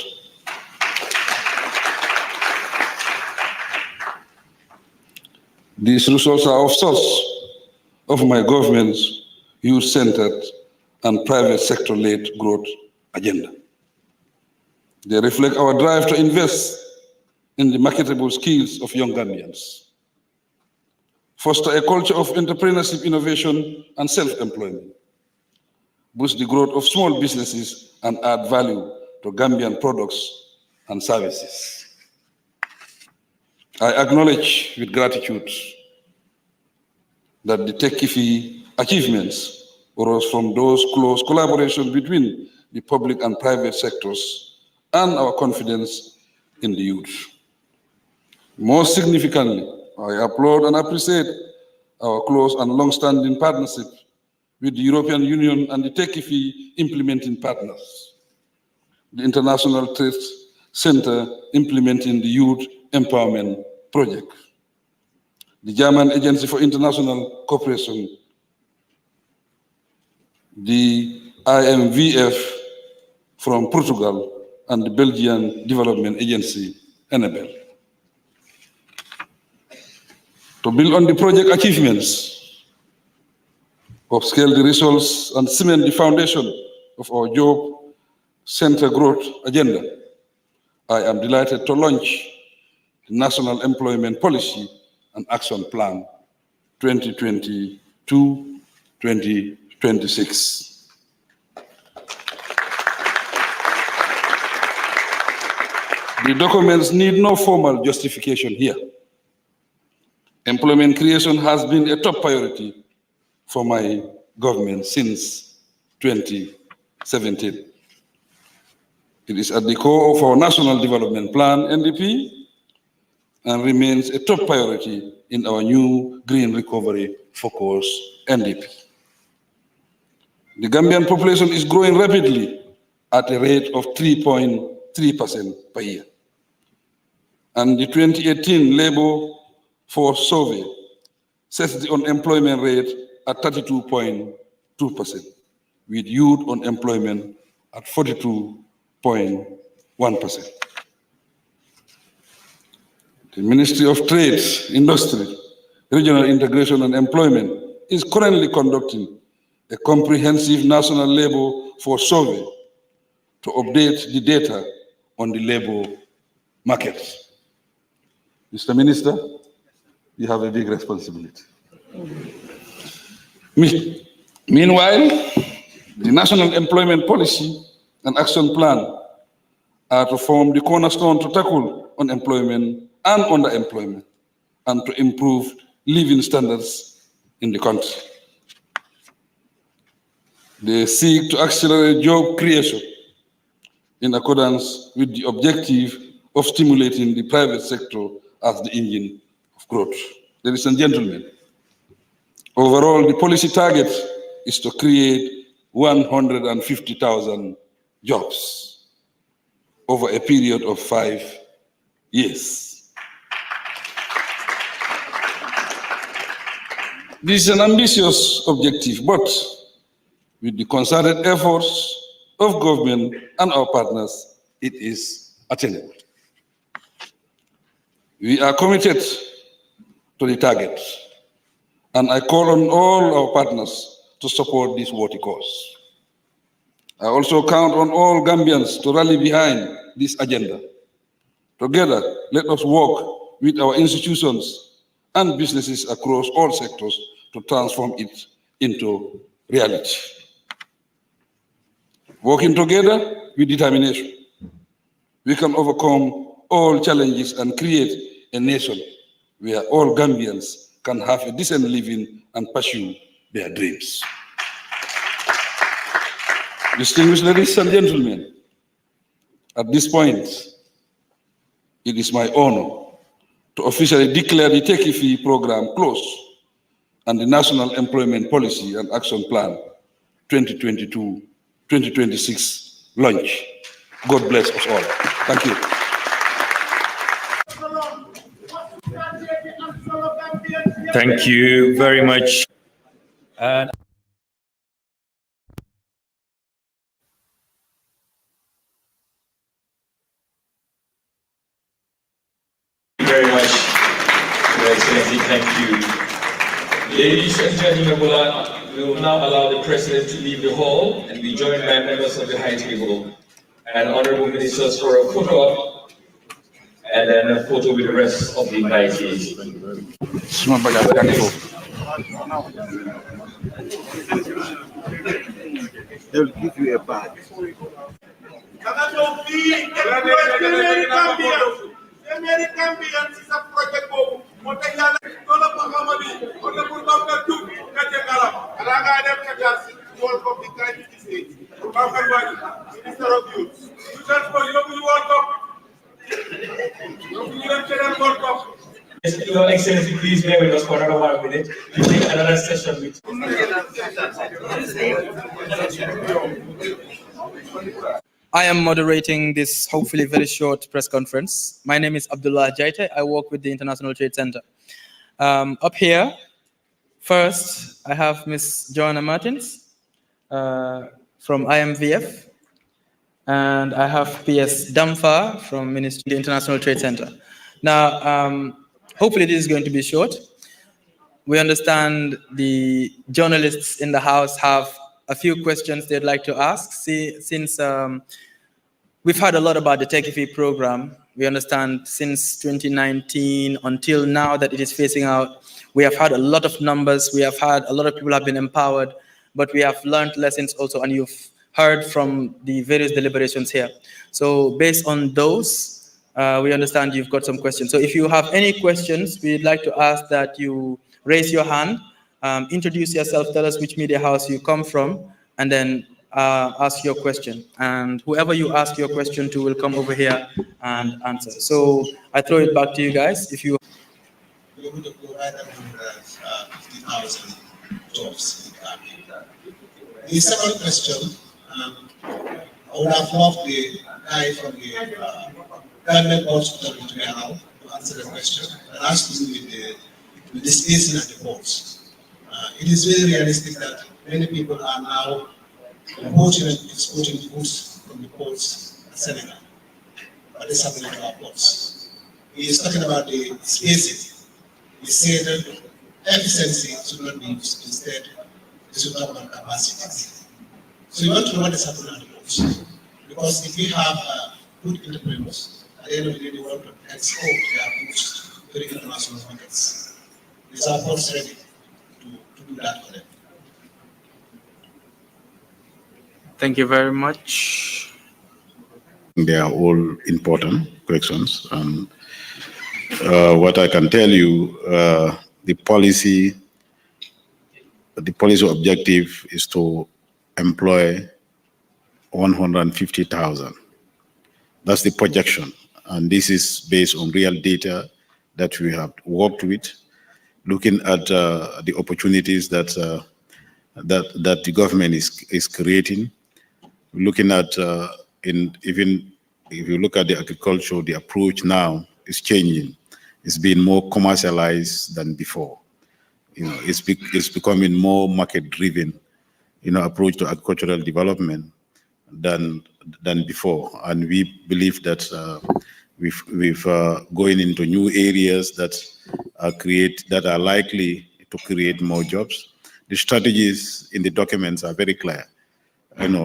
These results are of source of my government's youth-centered and private sector-led growth agenda. They reflect our drive to invest in the marketable skills of young Gambians, foster a culture of entrepreneurship, innovation, and self-employment, boost the growth of small businesses, and add value to Gambian products and services. I acknowledge with gratitude that the Tekki Fi achievements arose from those close collaborations between the public and private sectors and our confidence in the youth. Most significantly, I applaud and appreciate our close and long-standing partnership with the European Union and the Tekki Fi implementing partners, the International Trade Center implementing the Youth Empowerment Project, the German Agency for International Cooperation, the IMVF from Portugal, and the Belgian Development Agency, Enabel. To build on the project achievements, upscale the results, and cement the foundation of our job center growth agenda, I am delighted to launch the National Employment Policy and Action Plan 2022-2026. The documents need no formal justification here. Employment creation has been a top priority for my government since 2017. It is at the core of our National Development Plan, NDP, and remains a top priority in our new Green Recovery Focus, NDP. The Gambian population is growing rapidly at a rate of 3.3% per year. And the 2018 Labor Force Survey sets the unemployment rate at 32.2%, with youth unemployment at 42.1%. The Ministry of Trade, Industry, Regional Integration and Employment is currently conducting a comprehensive national labor force survey to update the data on the labor market. Mr. Minister, you have a big responsibility. Meanwhile, the National Employment Policy and Action Plan are to form the cornerstone to tackle unemployment and underemployment and to improve living standards in the country. They seek to accelerate job creation in accordance with the objective of stimulating the private sector as the engine of growth. Ladies and gentlemen, overall, the policy target is to create 150,000 jobs over a period of 5 years. This is an ambitious objective, but with the concerted efforts of government and our partners, it is attainable. We are committed to the target, and I call on all our partners to support this worthy cause. I also count on all Gambians to rally behind this agenda. Together, let us work with our institutions and businesses across all sectors to transform it into reality. Working together with determination, we can overcome all challenges and create a nation where all Gambians can have a decent living and pursue their dreams. Distinguished ladies and gentlemen, At this point, it is my honor to officially declare the Tekki Fi program closed and the National Employment Policy and Action Plan 2022-2026 launch. God bless us all. Thank you. Thank you very much. And very much, Your Excellency. Thank you. Ladies and gentlemen, we will now allow the President to leave the hall and be joined by members of the High Table and honorable ministers for a photo op and then a photo with the rest of the invitees. They'll give you a bag. Your Excellency, please bear with us for another 1 minute. We take another session with. I am moderating this hopefully very short press conference. My name is Abdullah Jaite. I work with the International Trade Center. Up here, first, I have Ms. Joanna Martins from IMVF, and I have PS Damfa from Ministry of the International Trade Center. Now, hopefully this is going to be short. We understand the journalists in the House have a few questions they'd like to ask. Since we've heard a lot about the Tekki Fi program, we understand since 2019 until now that it is phasing out, we have had a lot of numbers, we have had a lot of people have been empowered, but we have learned lessons also, and you've heard from the various deliberations here. So based on those, we understand you've got some questions. So if you have any questions, we'd like to ask that you raise your hand, introduce yourself, tell us which media house you come from, and then ask your question. And whoever you ask your question to will come over here and answer. So I throw it back to you guys. If you we're going to provide 50,000 jobs in Gambia. The second question, I would have loved the guy from the government hospital to answer the question. It has to do with the spacing at the ports. It is very realistic that many people are now importing and exporting goods from the ports at Senegal, but it's happening to our ports. He is talking about the spacing. He said that efficiency should not be used. Instead, we should talk about capacity. So you want to know what is happening at the ports. Because if we have good entrepreneurs, at the end of the day, they want to export their goods to the international markets. Is our ports ready to do that for them? Thank you very much. They are all important questions. And what I can tell you, the policy objective is to employ 150,000. That's the projection. And this is based on real data that we have worked with, looking at the opportunities that the government is creating, looking at even if you look at the agriculture, the approach now is changing. It's being more commercialized than before. You know, it's becoming more market-driven, approach to agricultural development than before. And we believe that we've going into new areas that are likely to create more jobs. The strategies in the documents are very clear, and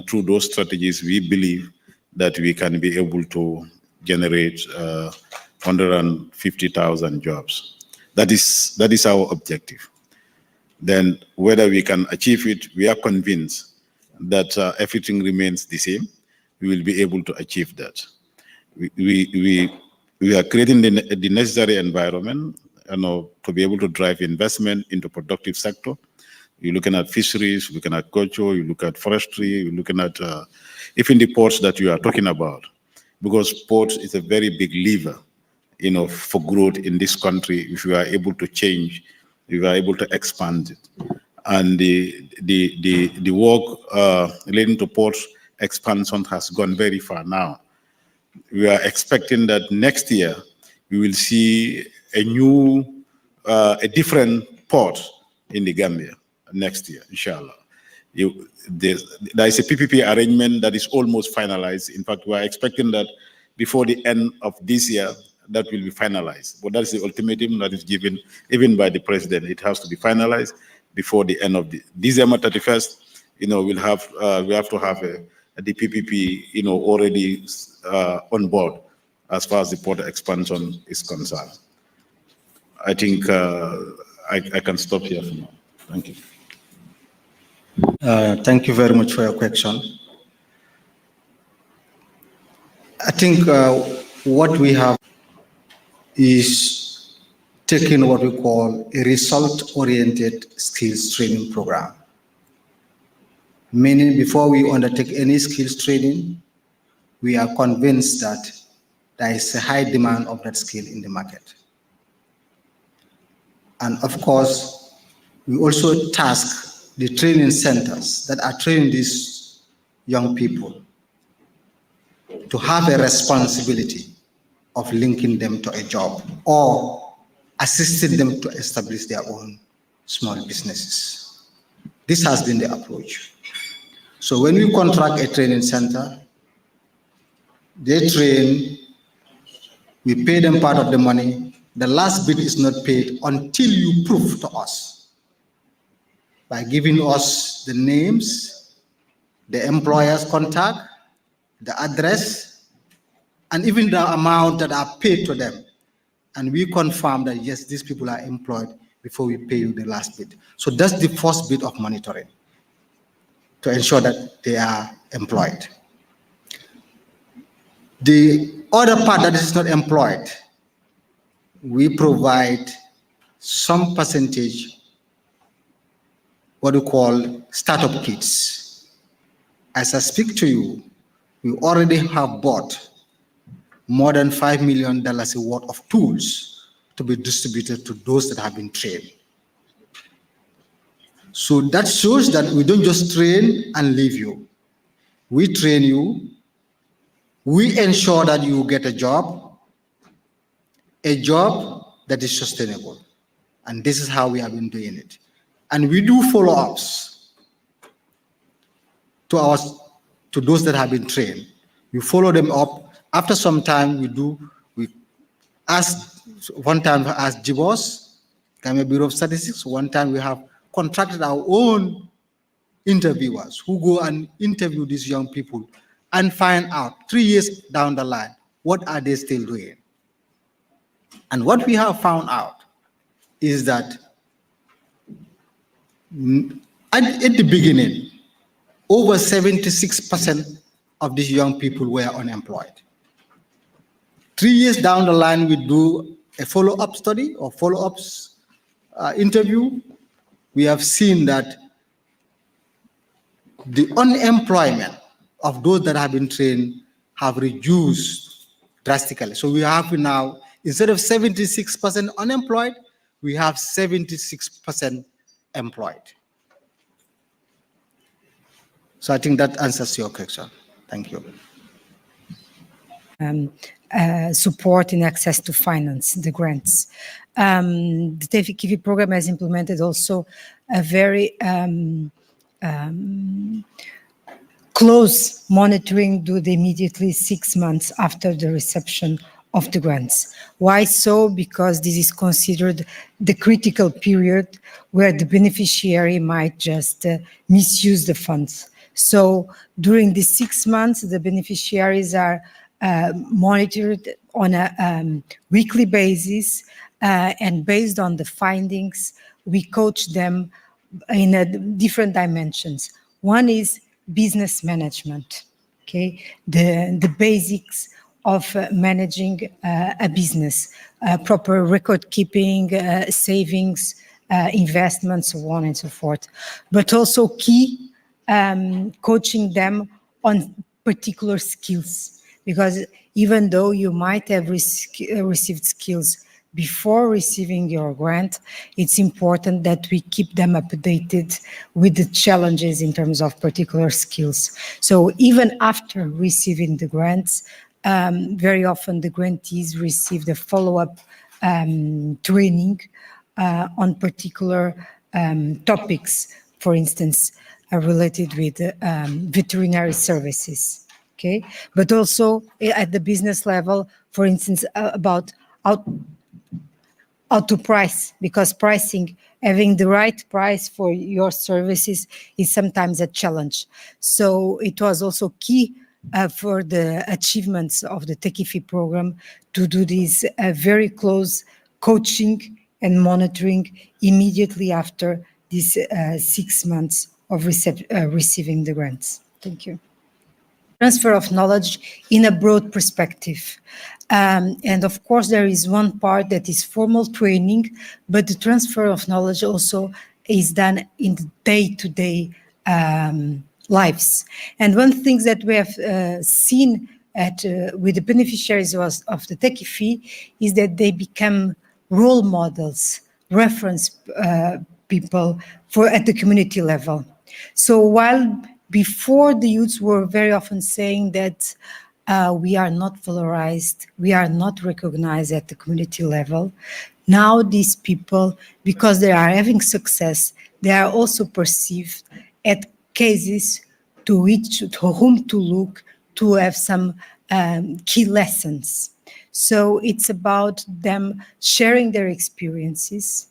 through those strategies, we believe that we can be able to generate 150,000 jobs. That is our objective. Then whether we can achieve it, we are convinced that everything remains the same. We will be able to achieve that. We are creating the necessary environment, to be able to drive investment into productive sector. You're looking at fisheries, you're looking at culture, you look at forestry, you're looking at even the ports that you are talking about, because ports is a very big lever, for growth in this country. If you are able to change, if you are able to expand it, and the work relating to ports expansion has gone very far now. We are expecting that next year we will see a different port in the Gambia next year, inshallah. There is a PPP arrangement that is almost finalized. In fact, we are expecting that before the end of this year, that will be finalized. But that is the ultimatum that is given even by the president. It has to be finalized before the end of the December 31st. We have to have the PPP, already on board as far as the port expansion is concerned. I think I can stop here for now. Thank you. Thank you very much for your question. I think what we have is taking what we call a result-oriented skills training program. Meaning, before we undertake any skills training, we are convinced that there is a high demand of that skill in the market. And of course, we also task the training centers that are training these young people to have a responsibility of linking them to a job or assisting them to establish their own small businesses. This has been the approach. So when we contract a training center, they train, we pay them part of the money. The last bit is not paid until you prove to us by giving us the names, the employer's contact, the address, and even the amount that are paid to them. And we confirm that, yes, these people are employed before we pay you the last bit. So that's the first bit of monitoring to ensure that they are employed. The other part that is not employed, we provide some percentage, what we call startup kits. As I speak to you, we already have bought more than $5 million worth of tools to be distributed to those that have been trained. So that shows that we don't just train and leave you. We train you, we ensure that you get a job that is sustainable. And this is how we have been doing it. And we do follow-ups to those that have been trained. We follow them up. After some time, we ask, one time we ask GBOS, Gambia Bureau of Statistics, one time we have contracted our own interviewers who go and interview these young people and find out 3 years down the line, what are they still doing? And what we have found out is that at the beginning, over 76% of these young people were unemployed. 3 years down the line, we do a follow-up study or follow-ups interview. We have seen that the unemployment of those that have been trained have reduced drastically. So we have now, instead of 76% unemployed, we have 76% employed. So I think that answers your question. Thank you. Support in access to finance, the grants. The Tekki Fi program has implemented also a very close monitoring due immediately 6 months after the reception of the grants. Why so? Because this is considered the critical period where the beneficiary might just misuse the funds. So during the 6 months, the beneficiaries are monitored on a weekly basis, and based on the findings, we coach them in different dimensions. One is business management, okay? The basics of managing a business, proper record keeping, savings, investments, so on and so forth. But also key, coaching them on particular skills, because even though you might have received skills before receiving your grant, it's important that we keep them updated with the challenges in terms of particular skills. So even after receiving the grants, very often the grantees receive the follow-up training on particular topics, for instance, related with veterinary services, okay? But also at the business level, for instance, about how to price, because pricing, having the right price for your services is sometimes a challenge. So it was also key for the achievements of the Tekki Fi program to do this very close coaching and monitoring immediately after these 6 months of receiving the grants. Thank you. Transfer of knowledge in a broad perspective. And of course, there is one part that is formal training, but the transfer of knowledge also is done in the day-to-day lives. And one thing that we have seen with the beneficiaries of the Tekki Fi is that they become role models, reference people at the community level. So while before the youths were very often saying that we are not valorized, we are not recognized at the community level, now these people, because they are having success, they are also perceived at cases to whom to look to have some key lessons. So it's about them sharing their experiences.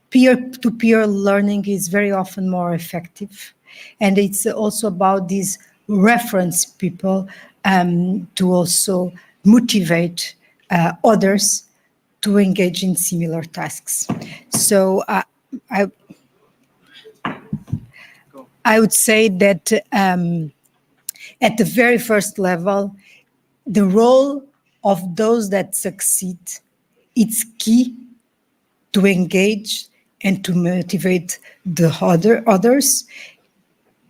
Peer-to-peer learning is very often more effective. And it's also about these reference people to also motivate others to engage in similar tasks. So I would say that at the very first level, the role of those that succeed, it's key to engage and to motivate the others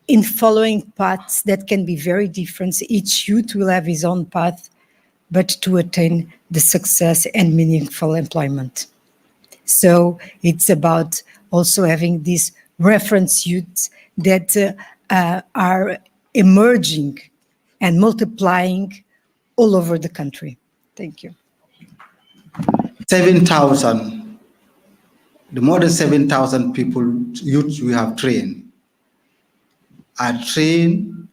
in following paths that can be very different. Each youth will have his own path, but to attain the success and meaningful employment. So it's about also having these reference youths that are emerging and multiplying all over the country. Thank you. 7,000, the more than 7,000 people, youths we have trained, are trained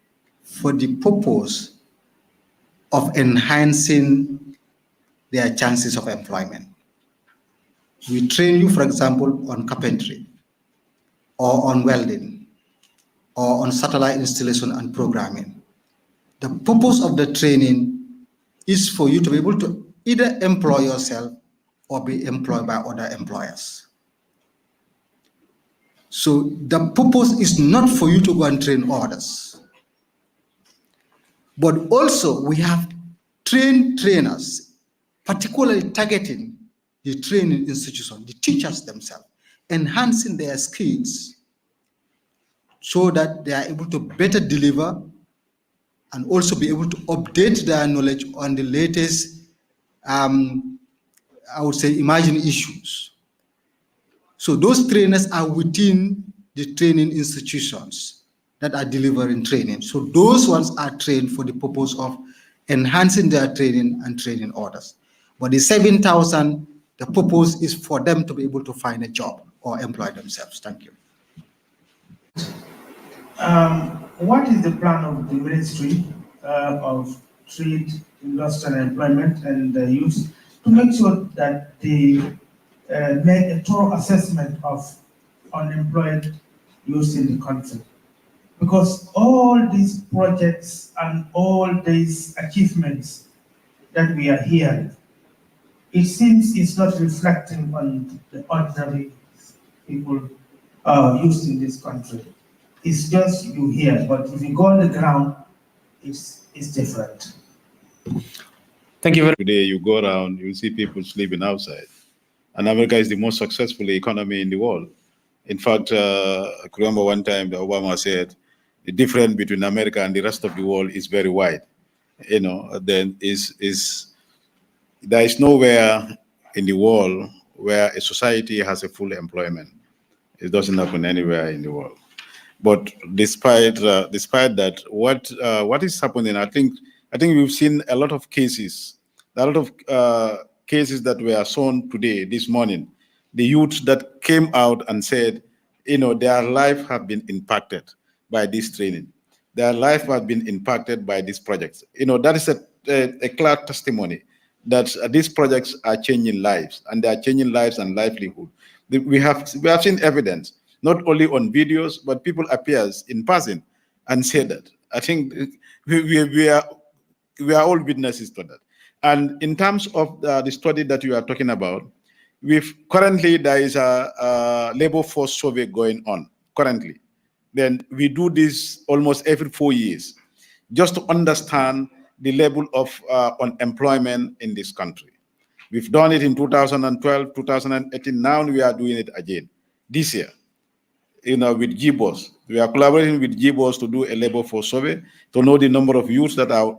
for the purpose of enhancing their chances of employment. We train you, for example, on carpentry, or on welding, or on satellite installation and programming. The purpose of the training is for you to be able to either employ yourself or be employed by other employers. So the purpose is not for you to go and train others, but also we have trained trainers, particularly targeting the training institution, the teachers themselves, enhancing their skills so that they are able to better deliver and also be able to update their knowledge on the latest, I would say, emerging issues. So those trainers are within the training institutions that are delivering training. So those ones are trained for the purpose of enhancing their training and training others. But the 7,000, the purpose is for them to be able to find a job or employ themselves. Thank you. What is the plan of the Ministry of Trade, Industry and Employment and Youth to make sure that they make a thorough assessment of unemployed youth in the country? Because all these projects and all these achievements that we are hearing, it seems it's not reflecting on the ordinary people used in this country. It's just you hear, but if you go on the ground, it's different. Thank you very much. Today you go around, you see people sleeping outside. And America is the most successful economy in the world. In fact, I remember one time the Obama said the difference between America and the rest of the world is very wide. Then there is nowhere in the world where a society has a full employment. It doesn't happen anywhere in the world. But despite that, what is happening? I think we've seen a lot of cases, cases that were shown today, this morning. The youth that came out and said, their life have been impacted by this training. Their life has been impacted by these projects. That is a clear testimony that these projects are changing lives, and they are changing lives and livelihood. We have seen evidence, not only on videos, but people appears in person and say that. I think we are all witnesses to that. And in terms of the study that you are talking about, currently there is a labor force survey going on currently. Then we do this almost every 4 years, just to understand the level of unemployment in this country. We've done it in 2012, 2018. Now we are doing it again this year. With GBOS, we are collaborating with GBOS to do a labor force survey to know the number of youths that are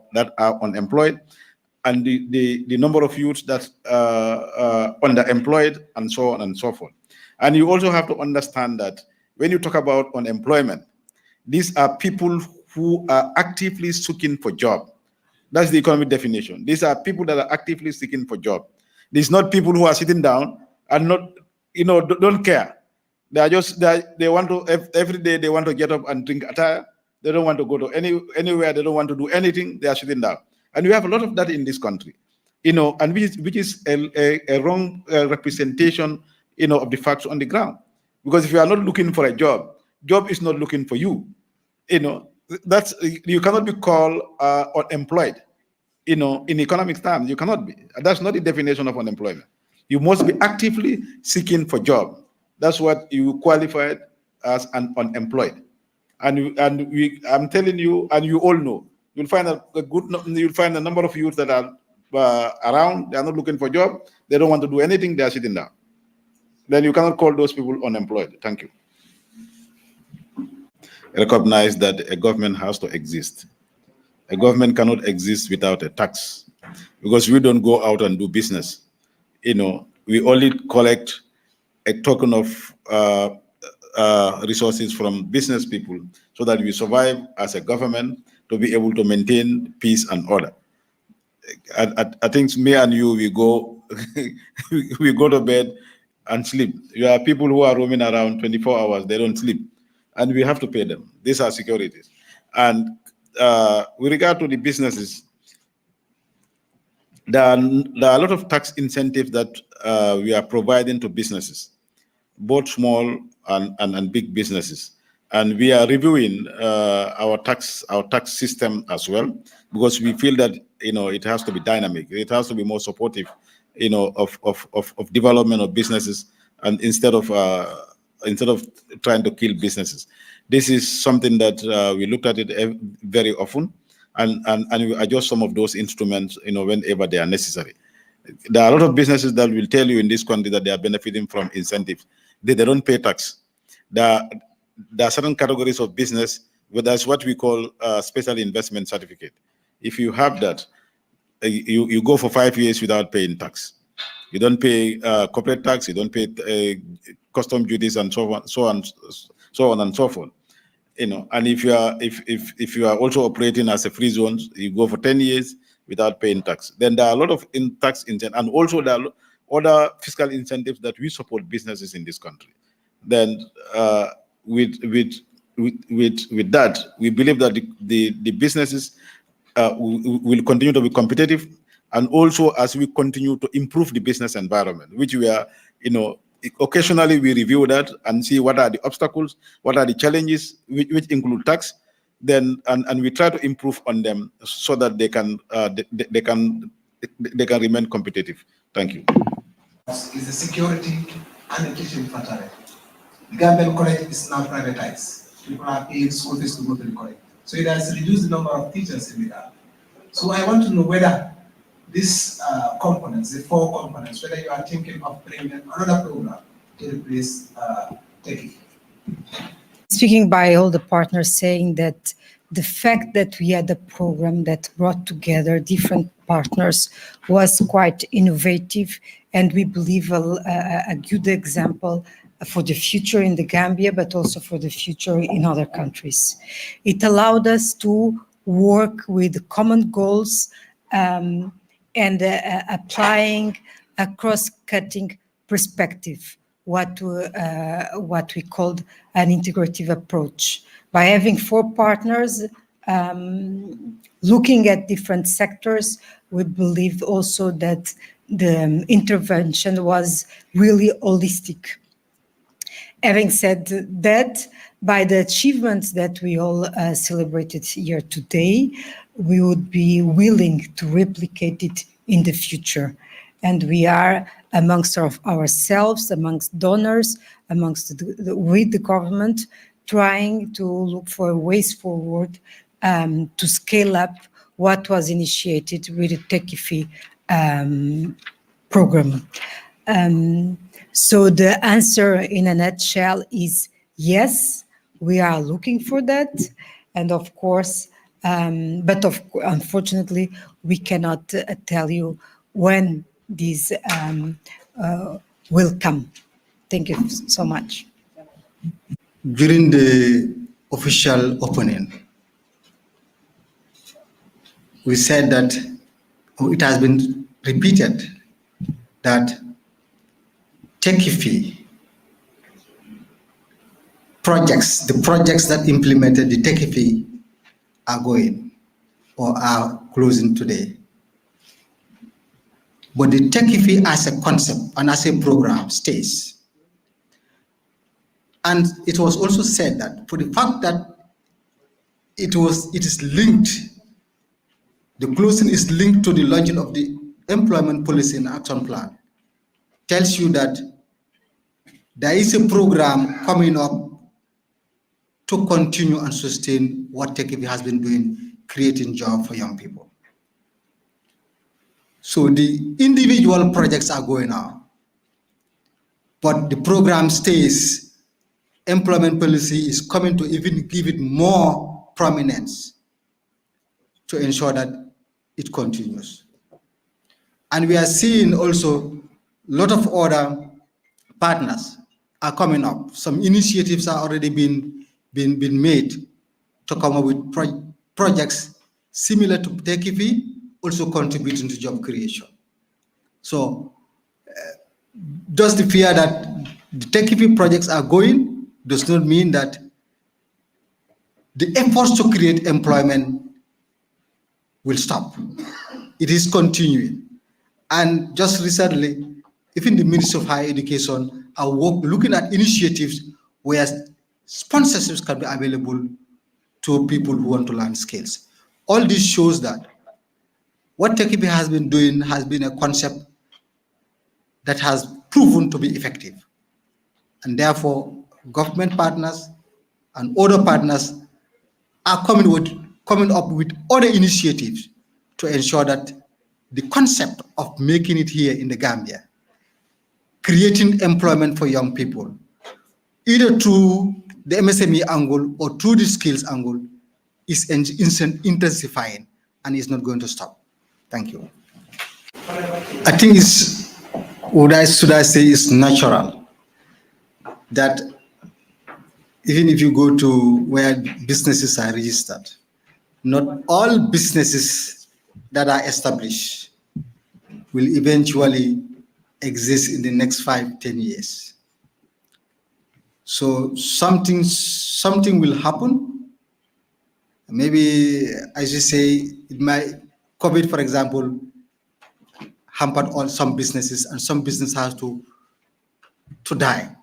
unemployed, and the number of youths that are underemployed, and so on and so forth. And you also have to understand that when you talk about unemployment, these are people who are actively seeking for job. That's the economic definition. These are people that are actively seeking for job. These not people who are sitting down and not, don't care. They are just, they want to, every day they want to get up and drink attire. They don't want to go to anywhere. They don't want to do anything. They are sitting down. And we have a lot of that in this country, and which is a wrong representation, of the facts on the ground. Because if you are not looking for a job is not looking for you. That's, you cannot be called unemployed. In economic terms, you cannot be. That's not the definition of unemployment. You must be actively seeking for job. That's what you qualified as an unemployed. I'm telling you, and you all know, you'll find you'll find a number of youth that are around. They are not looking for job. They don't want to do anything. They are sitting down. Then you cannot call those people unemployed. Thank you. Recognize that a government has to exist. A government cannot exist without a tax, because we don't go out and do business. We only collect a token of resources from business people so that we survive as a government to be able to maintain peace and order. I think me and you, we go we go to bed and sleep. You are people who are roaming around 24 hours, they don't sleep. And we have to pay them. These are securities. And with regard to the businesses, there are a lot of tax incentives that we are providing to businesses, both small and big businesses. And we are reviewing our tax system as well, because we feel that it has to be dynamic. It has to be more supportive, of development of businesses, and instead of trying to kill businesses. This is something that we looked at it very often, and we adjust some of those instruments, whenever they are necessary. There are a lot of businesses that will tell you in this country that they are benefiting from incentives. They don't pay tax. There are certain categories of business where that's what we call a special investment certificate. If you have that, you go for 5 years without paying tax. You don't pay corporate tax. You don't pay custom duties, and so on and so forth. And if you are also operating as a free zone, you go for 10 years without paying tax. Then there are a lot of tax incentives, and also there are other fiscal incentives that we support businesses in this country. Then with that, we believe that the businesses will continue to be competitive, and also as we continue to improve the business environment, which we are, occasionally we review that and see what are the obstacles, what are the challenges, which include tax, then and we try to improve on them so that they can remain competitive. Thank you. Is the security and the teaching infrastructure. The Gambian college is now privatized. People are paying school fees to go to the college. So it has reduced the number of teachers in the So I want to know whether these components, the 4 components, whether you are thinking of bringing another program to replace Speaking by all the partners, saying that the fact that we had a program that brought together different partners was quite innovative, and we believe a good example for the future in the Gambia, but also for the future in other countries. It allowed us to work with common goals and applying a cross-cutting perspective, what we called an integrative approach. By having 4 partners looking at different sectors, we believed also that the intervention was really holistic. Having said that, by the achievements that we all celebrated here today, we would be willing to replicate it in the future. And we are amongst ourselves, amongst donors, with the government, trying to look for ways forward to scale up what was initiated with the Tekki Fi program. So the answer in a nutshell is yes, we are looking for that. And of course, unfortunately, we cannot tell you when these will come. Thank you so much. During the official opening, we said that it has been repeated that Tekki Fi projects, the projects that implemented the Tekki Fi are going or are closing today. But the Tekki Fi as a concept and as a program stays. And it was also said that for the fact that it is linked, the closing is linked to the launching of the employment policy and action plan, tells you that there is a program coming up to continue and sustain what Tekki Fi has been doing, creating jobs for young people. So the individual projects are going on, but the program stays. Employment policy is coming to even give it more prominence to ensure that it continues. And we are seeing also a lot of other partners are coming up. Some initiatives are already been made to come up with projects similar to Tekki Fi, also contributing to job creation. So just the fear that the Tekki Fi projects are going does not mean that the efforts to create employment will stop. It is continuing. And just recently, even the Ministry of Higher Education are looking at initiatives where sponsorships can be available to people who want to learn skills. All this shows that what Tekki Fi has been doing has been a concept that has proven to be effective. And therefore, government partners and other partners are coming up with other initiatives to ensure that the concept of making it here in the Gambia, creating employment for young people, either through the MSME angle or through the skills angle, is intensifying and is not going to stop. Thank you. I think it's natural that even if you go to where businesses are registered, not all businesses that are established will eventually exist in the next 5-10 years. So something will happen. Maybe, as you say, COVID, for example, hampered on some businesses, and some business has to die.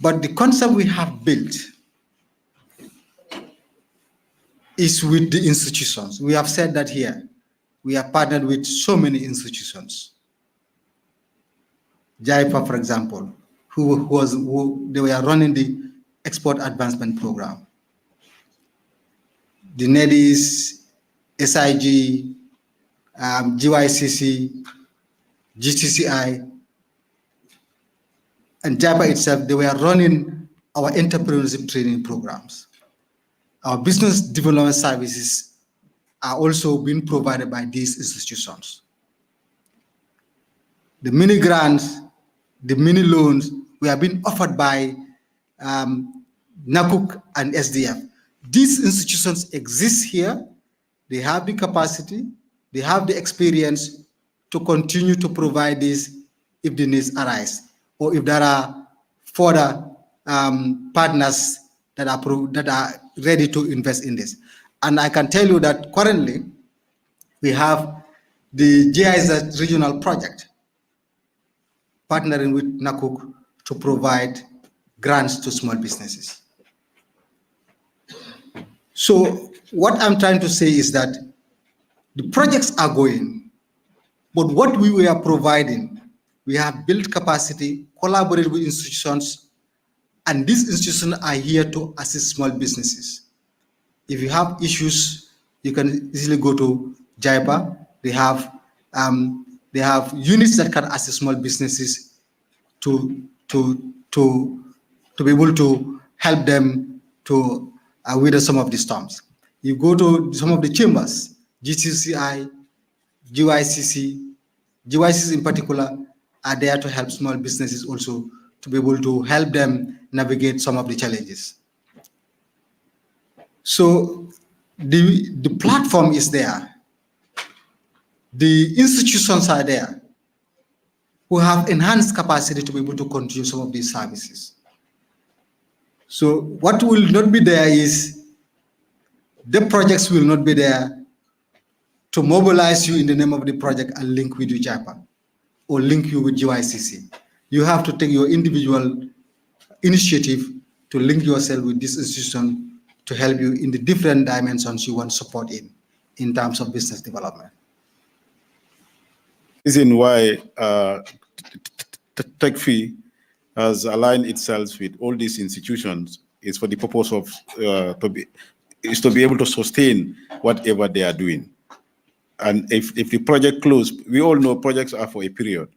But the concept we have built is with the institutions. We have said that here. We are partnered with so many institutions. JIPA, for example, they were running the Export Advancement Program. The NEDIS, SIG, GYCC, GTCI, and JAPA itself, they were running our entrepreneurship training programs. Our business development services are also being provided by these institutions. The mini grants, the mini loans, we have been offered by NACUC and SDF. These institutions exist here. They have the capacity, they have the experience to continue to provide this if the needs arise, or if there are further partners that are ready to invest in this. And I can tell you that currently we have the GIZ regional project partnering with NACUC to provide grants to small businesses. So what I'm trying to say is that the projects are going, but what we were providing, we have built capacity, collaborated with institutions, and these institutions are here to assist small businesses. If you have issues, you can easily go to JIPA. They have units that can assist small businesses to be able to help them to weather some of the storms. You go to some of the chambers, GCCI, GYCC in particular, are there to help small businesses also to be able to help them navigate some of the challenges. So the platform is there. The institutions are there who have enhanced capacity to be able to continue some of these services. So what will not be there is the projects will not be there to mobilize you in the name of the project and link with you JAPA or link you with GYCC. You have to take your individual initiative to link yourself with this institution to help you in the different dimensions you want support in terms of business development. Reason why Tekki has aligned itself with all these institutions is for the purpose of to be able to sustain whatever they are doing. And if the project closed, we all know projects are for a period.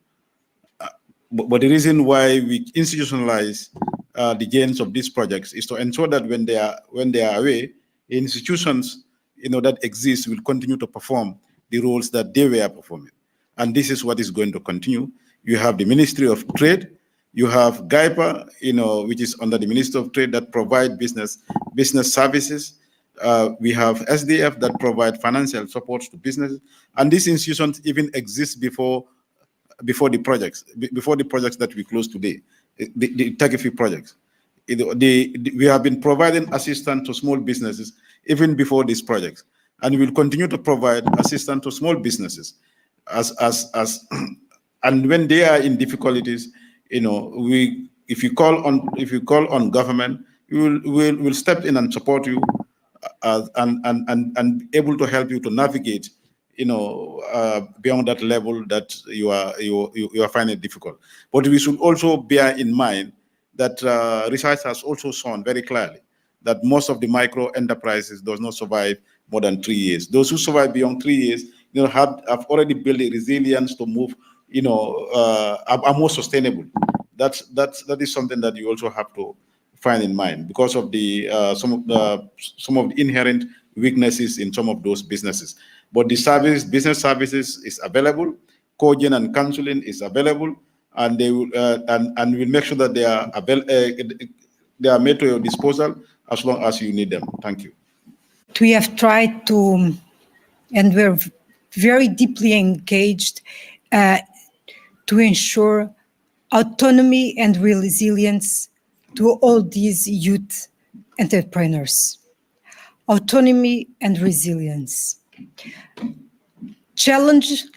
But the reason why we institutionalize the gains of these projects is to ensure that when they are away, institutions that exist will continue to perform the roles that they were performing. And this is what is going to continue. You have the Ministry of Trade, you have GAIPA, which is under the Ministry of Trade that provide business services. We have SDF that provide financial support to businesses, and these institutions even exist before the projects that we close today, the Tekki Fi projects. We have been providing assistance to small businesses even before these projects, and we will continue to provide assistance to small businesses and when they are in difficulties, if you call on government, we'll step in and support you and able to help you to navigate beyond that level that you are finding difficult. But we should also bear in mind that research has also shown very clearly that most of the micro enterprises does not survive more than 3 years. Those who survive beyond 3 years, have already built a resilience to move, are more sustainable. That is something that you also have to find in mind because of the some of the inherent weaknesses in some of those businesses. But the business services is available, coaching and counseling is available, and they will and we'll make sure that they are made to your disposal as long as you need them. Thank you. We have tried to, and we're very deeply engaged to ensure autonomy and resilience to all these youth entrepreneurs. Autonomy and resilience. Challenges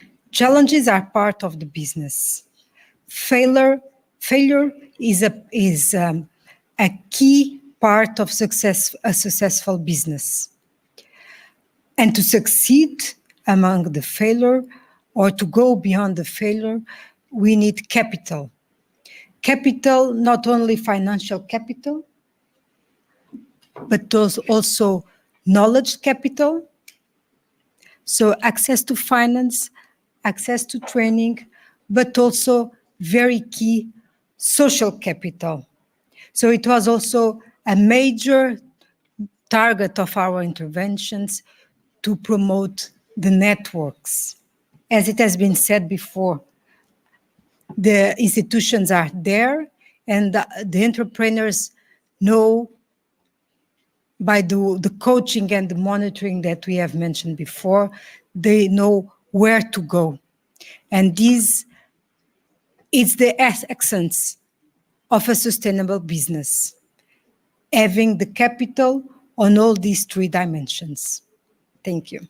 are part of the business. Failure is a key part of a successful business. And to succeed among the failure or to go beyond the failure, we need capital. Capital, not only financial capital, but also knowledge capital. So access to finance, access to training, but also very key social capital. So it was also a major target of our interventions to promote the networks. As it has been said before, the institutions are there and the entrepreneurs know by the coaching and the monitoring that we have mentioned before, they know where to go. And this is the essence of a sustainable business, having the capital on all these three dimensions. Thank you.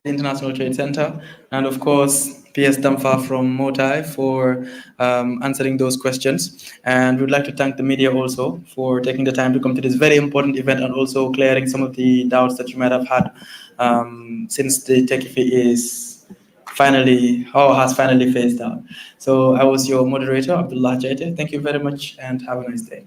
International Trade Center, and of course, PS Damfa from Motai for answering those questions. And we'd like to thank the media also for taking the time to come to this very important event and also clearing some of the doubts that you might have had since the Tekki Fi is has finally phased out. So I was your moderator, Abdullah Jaite. Thank you very much and have a nice day.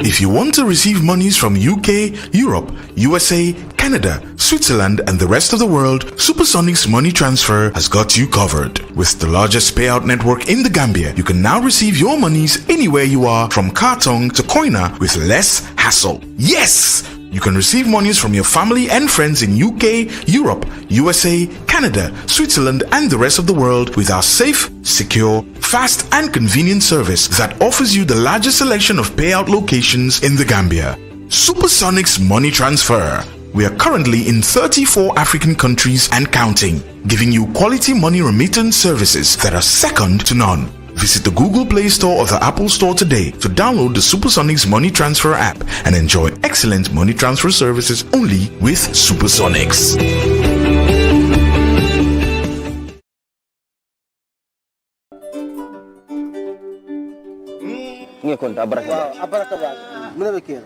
If you want to receive monies from UK, Europe, USA, Canada, Switzerland, and the rest of the world, SuperSonics Money Transfer has got you covered. With the largest payout network in the Gambia, you can now receive your monies anywhere you are, from Kartong to Koina, with less hassle. Yes! You can receive monies from your family and friends in UK, Europe, USA, Canada, Switzerland, and the rest of the world with our safe, secure, fast, and convenient service that offers you the largest selection of payout locations in the Gambia. SuperSonics Money Transfer. We are currently in 34 African countries and counting, giving you quality money remittance services that are second to none. Visit the Google Play Store or the Apple Store today to download the SuperSonics Money Transfer app and enjoy excellent money transfer services only with SuperSonics.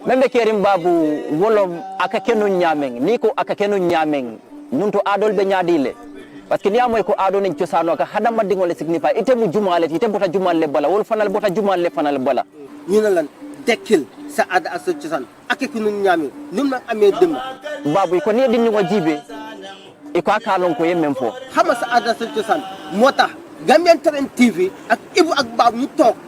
membe kerim babu wolom aka kenu nyameng niko aka kenu nyameng nunto adol be nyadile parce que niamoy ko ado nen ciosano ka hadama dingole signify ite mu jumale ite bota jumale bala wol fanal bota jumale fanal bala ñu na lan dekkil sa ada aso ciosan ak ko ñu ñami num nak amé dem babu ko ne dinni ngo jibe e ko akalon ko yemmen fo xama sa ada aso ciosan motax Gambian Talent TV ak Ibu ak Babu ñu tok